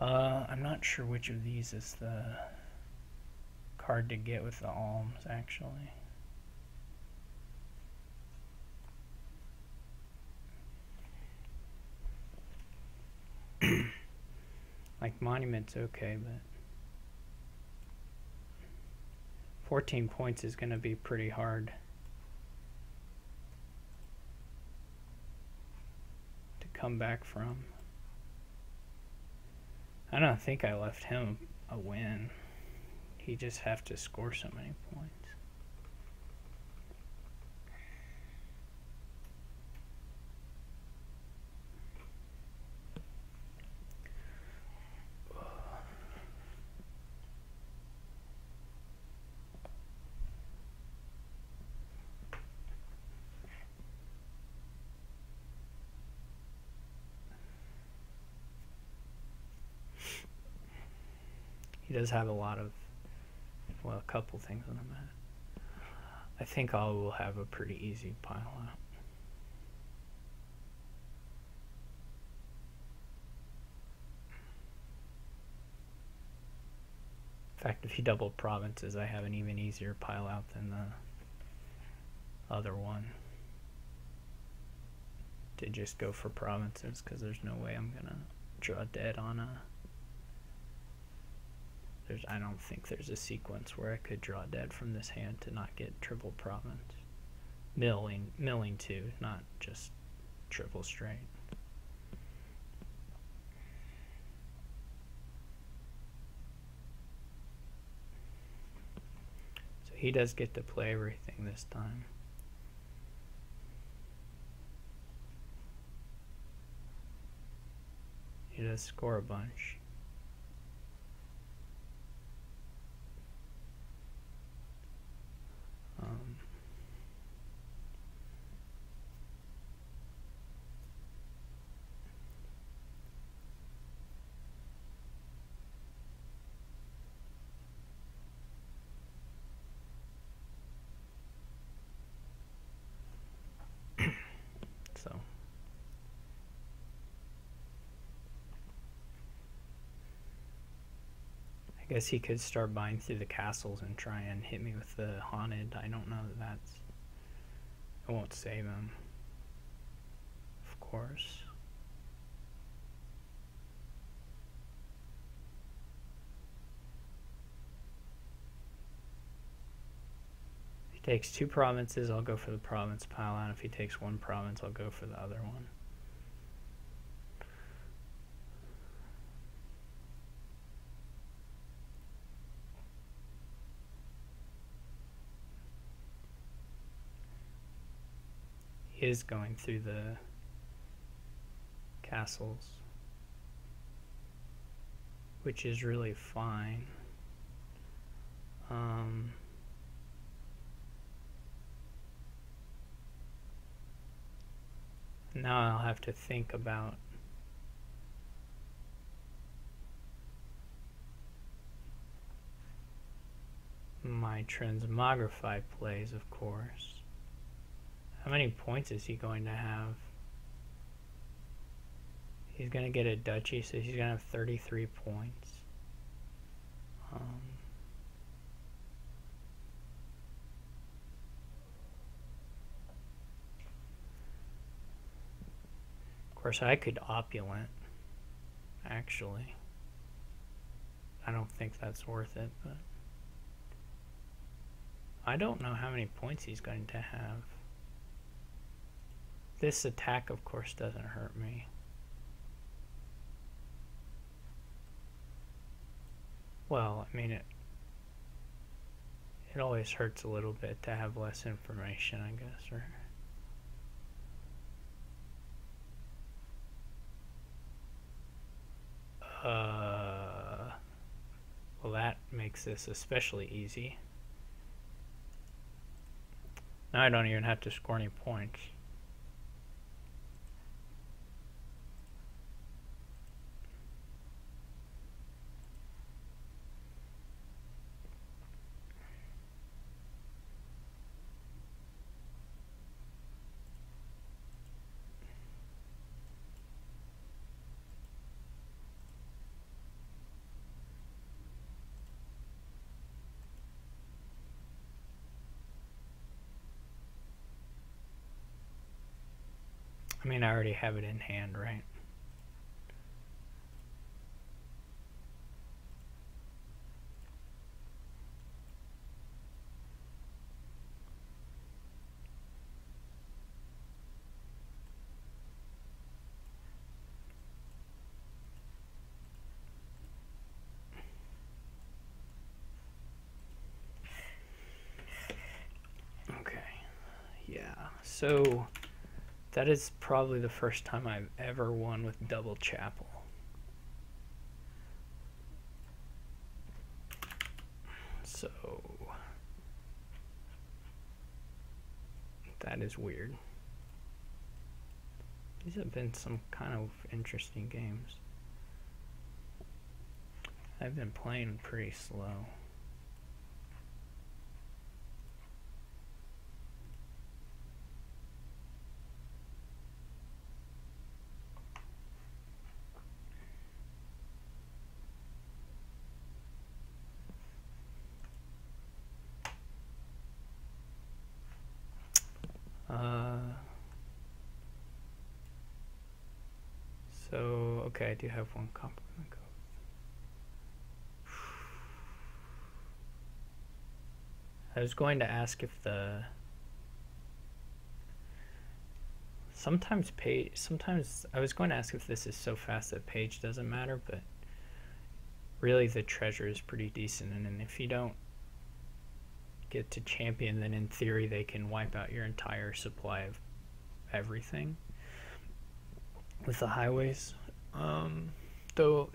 I'm not sure which of these is the card to get with the alms, actually. Like monument's okay, but 14 points is going to be pretty hard to come back from. I don't think I left him a win. He just have to score so many points. He does have a lot of, well, a couple things on the map. I think I will have a pretty easy pile out. In fact, if he doubled provinces, I have an even easier pile out than the other one. To just go for provinces, because there's no way I'm gonna draw dead on a... I don't think there's a sequence where I could draw dead from this hand to not get triple province. Milling too, not just triple straight. So he does get to play everything this time. He does score a bunch. So I guess he could start buying through the castles and try and hit me with the haunted. I don't know that that's... I won't save him, of course. If he takes 2 provinces, I'll go for the province pile out. If he takes 1 province, I'll go for the other one. Is going through the castles, which is really fine. Now I'll have to think about my transmogrify plays, of course. How many points is he going to have? He's going to get a duchy, so he's going to have 33 points. Of course, I could opulent, actually. I don't think that's worth it, but I don't know how many points he's going to have. This attack, of course, doesn't hurt me. Well, I mean, it always hurts a little bit to have less information, I guess, or... well, that makes this especially easy. Now I don't even have to score any points. I mean, I already have it in hand, right? So that is probably the first time I've ever won with double chapel. So that is weird. These have been some kind of interesting games. I've been playing pretty slow. So, okay, I do have one copper. I was going to ask if the sometimes I was going to ask if this is so fast that page doesn't matter, but really the treasure is pretty decent, and if you don't get to champion, then in theory they can wipe out your entire supply of everything with the highways. Though,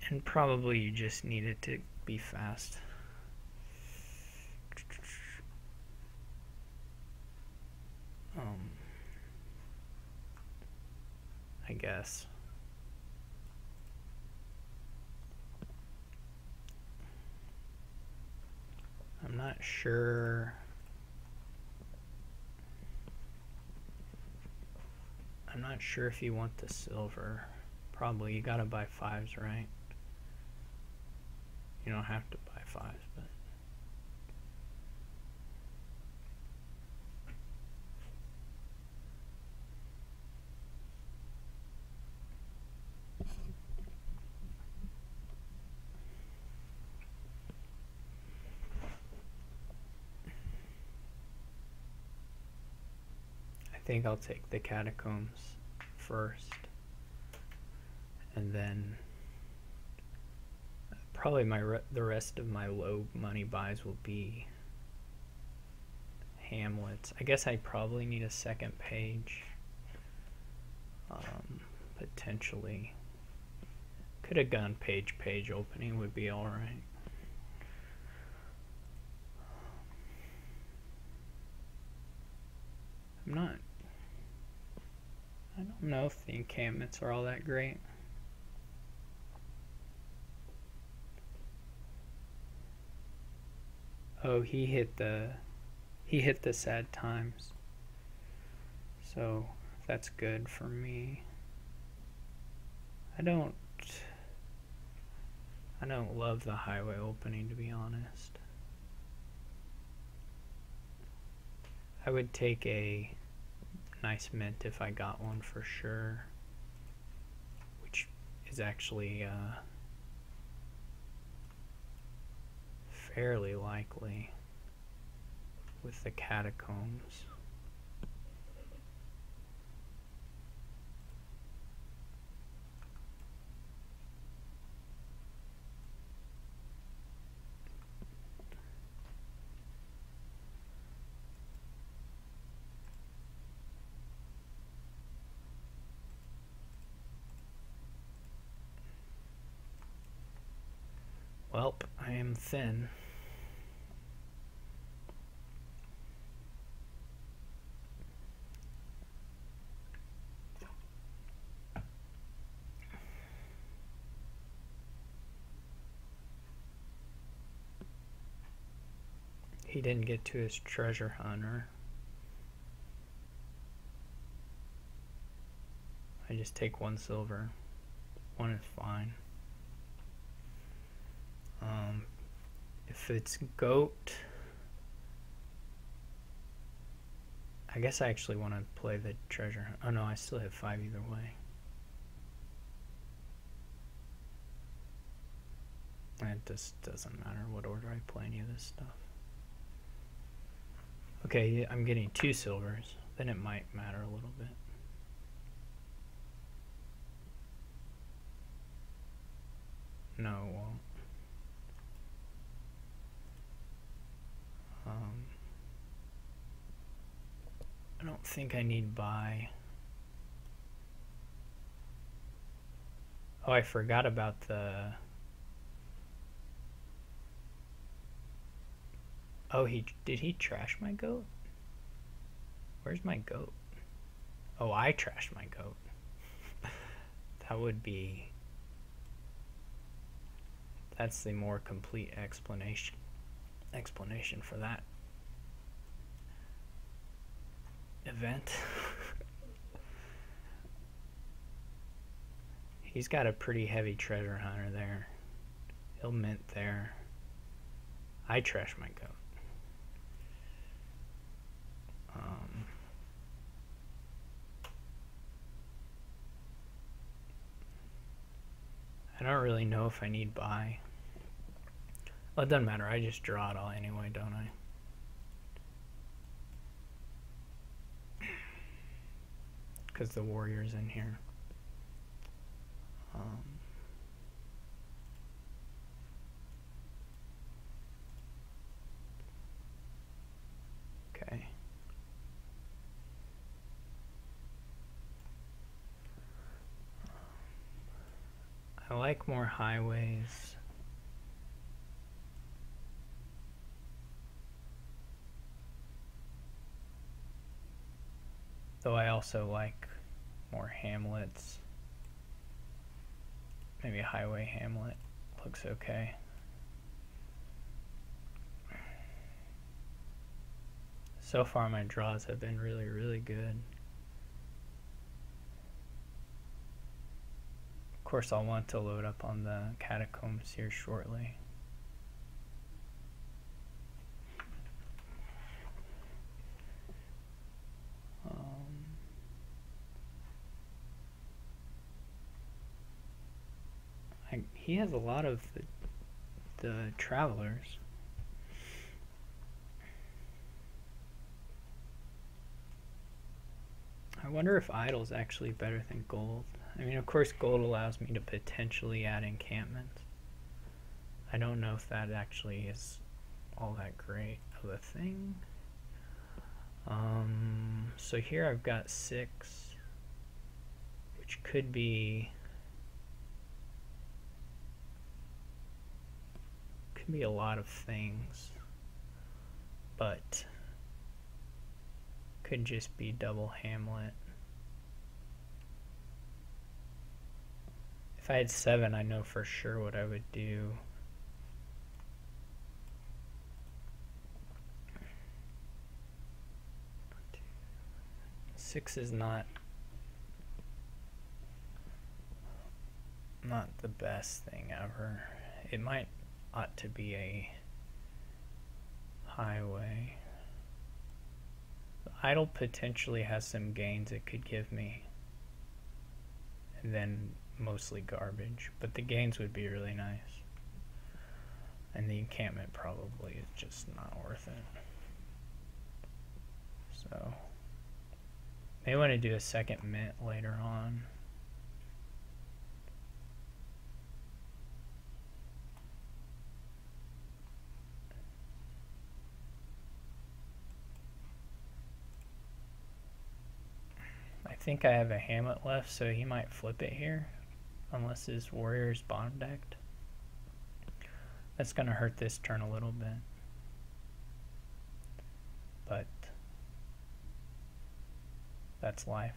and probably you just need it to be fast. I guess. I'm not sure. I'm not sure if you want the silver. Probably you gotta buy 5s, right? You don't have to buy 5s, but I think I'll take the catacombs first, and then probably the rest of my low money buys will be hamlets. I guess I probably need a second page. Potentially could have gone page opening would be all right. I don't know if the encampments are all that great. Oh, he hit the sad times. So that's good for me. I don't love the highway opening, to be honest. I would take a nice mint if I got one for sure, which is actually fairly likely with the catacombs. Well, I am thin. He didn't get to his treasure hunter. I just take 1 silver. 1 is fine. If it's goat, I guess I actually want to play the treasure. Oh no, I still have 5 either way. It just doesn't matter what order I play any of this stuff. Okay, I'm getting 2 silvers. Then it might matter a little bit. No, it won't. don't think I need buy. Oh, I forgot about the... Oh, did he trash my goat? Where's my goat? Oh, I trashed my goat. That would be... That's the more complete explanation for that event. He's got a pretty heavy treasure hunter there. He'll mint there. I trash my goat. I don't really know if I need buy. Well, it doesn't matter. I just draw it all anyway, don't I? Because the warrior's in here. Okay. I like more highways. Though I also like more hamlets. Maybe a highway hamlet looks okay. So far my draws have been really, really good. Of course I'll want to load up on the catacombs here shortly. He has a lot of the travelers. I wonder if idle's actually better than gold. I mean, of course gold allows me to potentially add encampments. I don't know if that actually is all that great of a thing. So here I've got 6, which could be a lot of things, but could just be double hamlet. If I had 7, I know for sure what I would do. 6 is not the best thing ever. It ought to be a highway. The idle potentially has some gains it could give me, and then mostly garbage, but the gains would be really nice, and the encampment probably is just not worth it. So may want to do a second mint later on. I think I have a hamlet left, so he might flip it here, unless his warrior is bottom decked. That's going to hurt this turn a little bit, but that's life.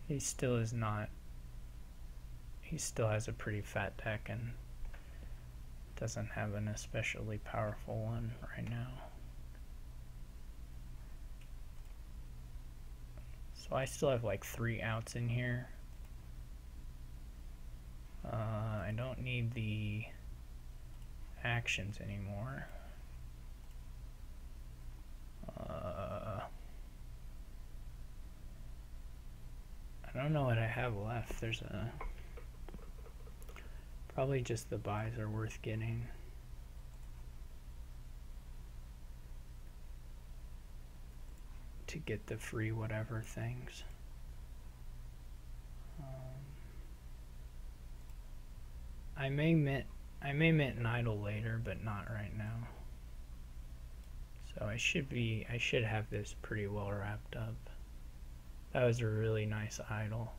He still is not. He still has a pretty fat deck and doesn't have an especially powerful one right now. So I still have like 3 outs in here. I don't need the actions anymore. I don't know what I have left. There's probably just the buys are worth getting. To get the free whatever things. I may mint an idol later, but not right now. So I should have this pretty well wrapped up. That was a really nice idol.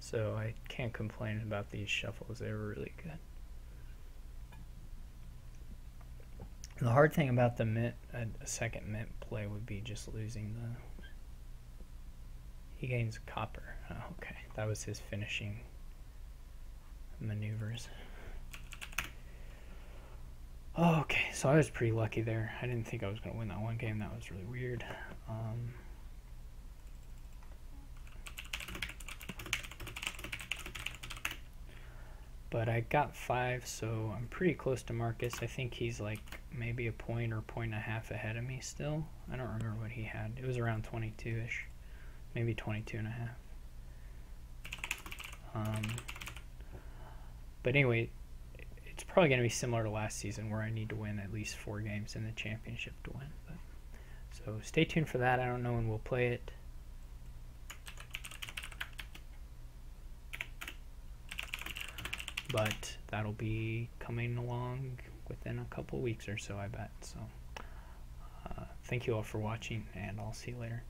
So I can't complain about these shuffles. They were really good. The hard thing about the mint, a second mint play would be just losing the... He gains copper. Oh, okay, that was his finishing maneuvers. Oh, okay, so I was pretty lucky there. I didn't think I was going to win that one game. That was really weird. But I got 5, so I'm pretty close to Marcus. I think he's like maybe a point or point and a half ahead of me still. I don't remember what he had. It was around 22-ish. Maybe 22 and a half. But anyway, it's probably going to be similar to last season where I need to win at least 4 games in the championship to win. But, so stay tuned for that. I don't know when we'll play it. But that'll be coming along within a couple weeks or so, I bet. So thank you all for watching, and I'll see you later.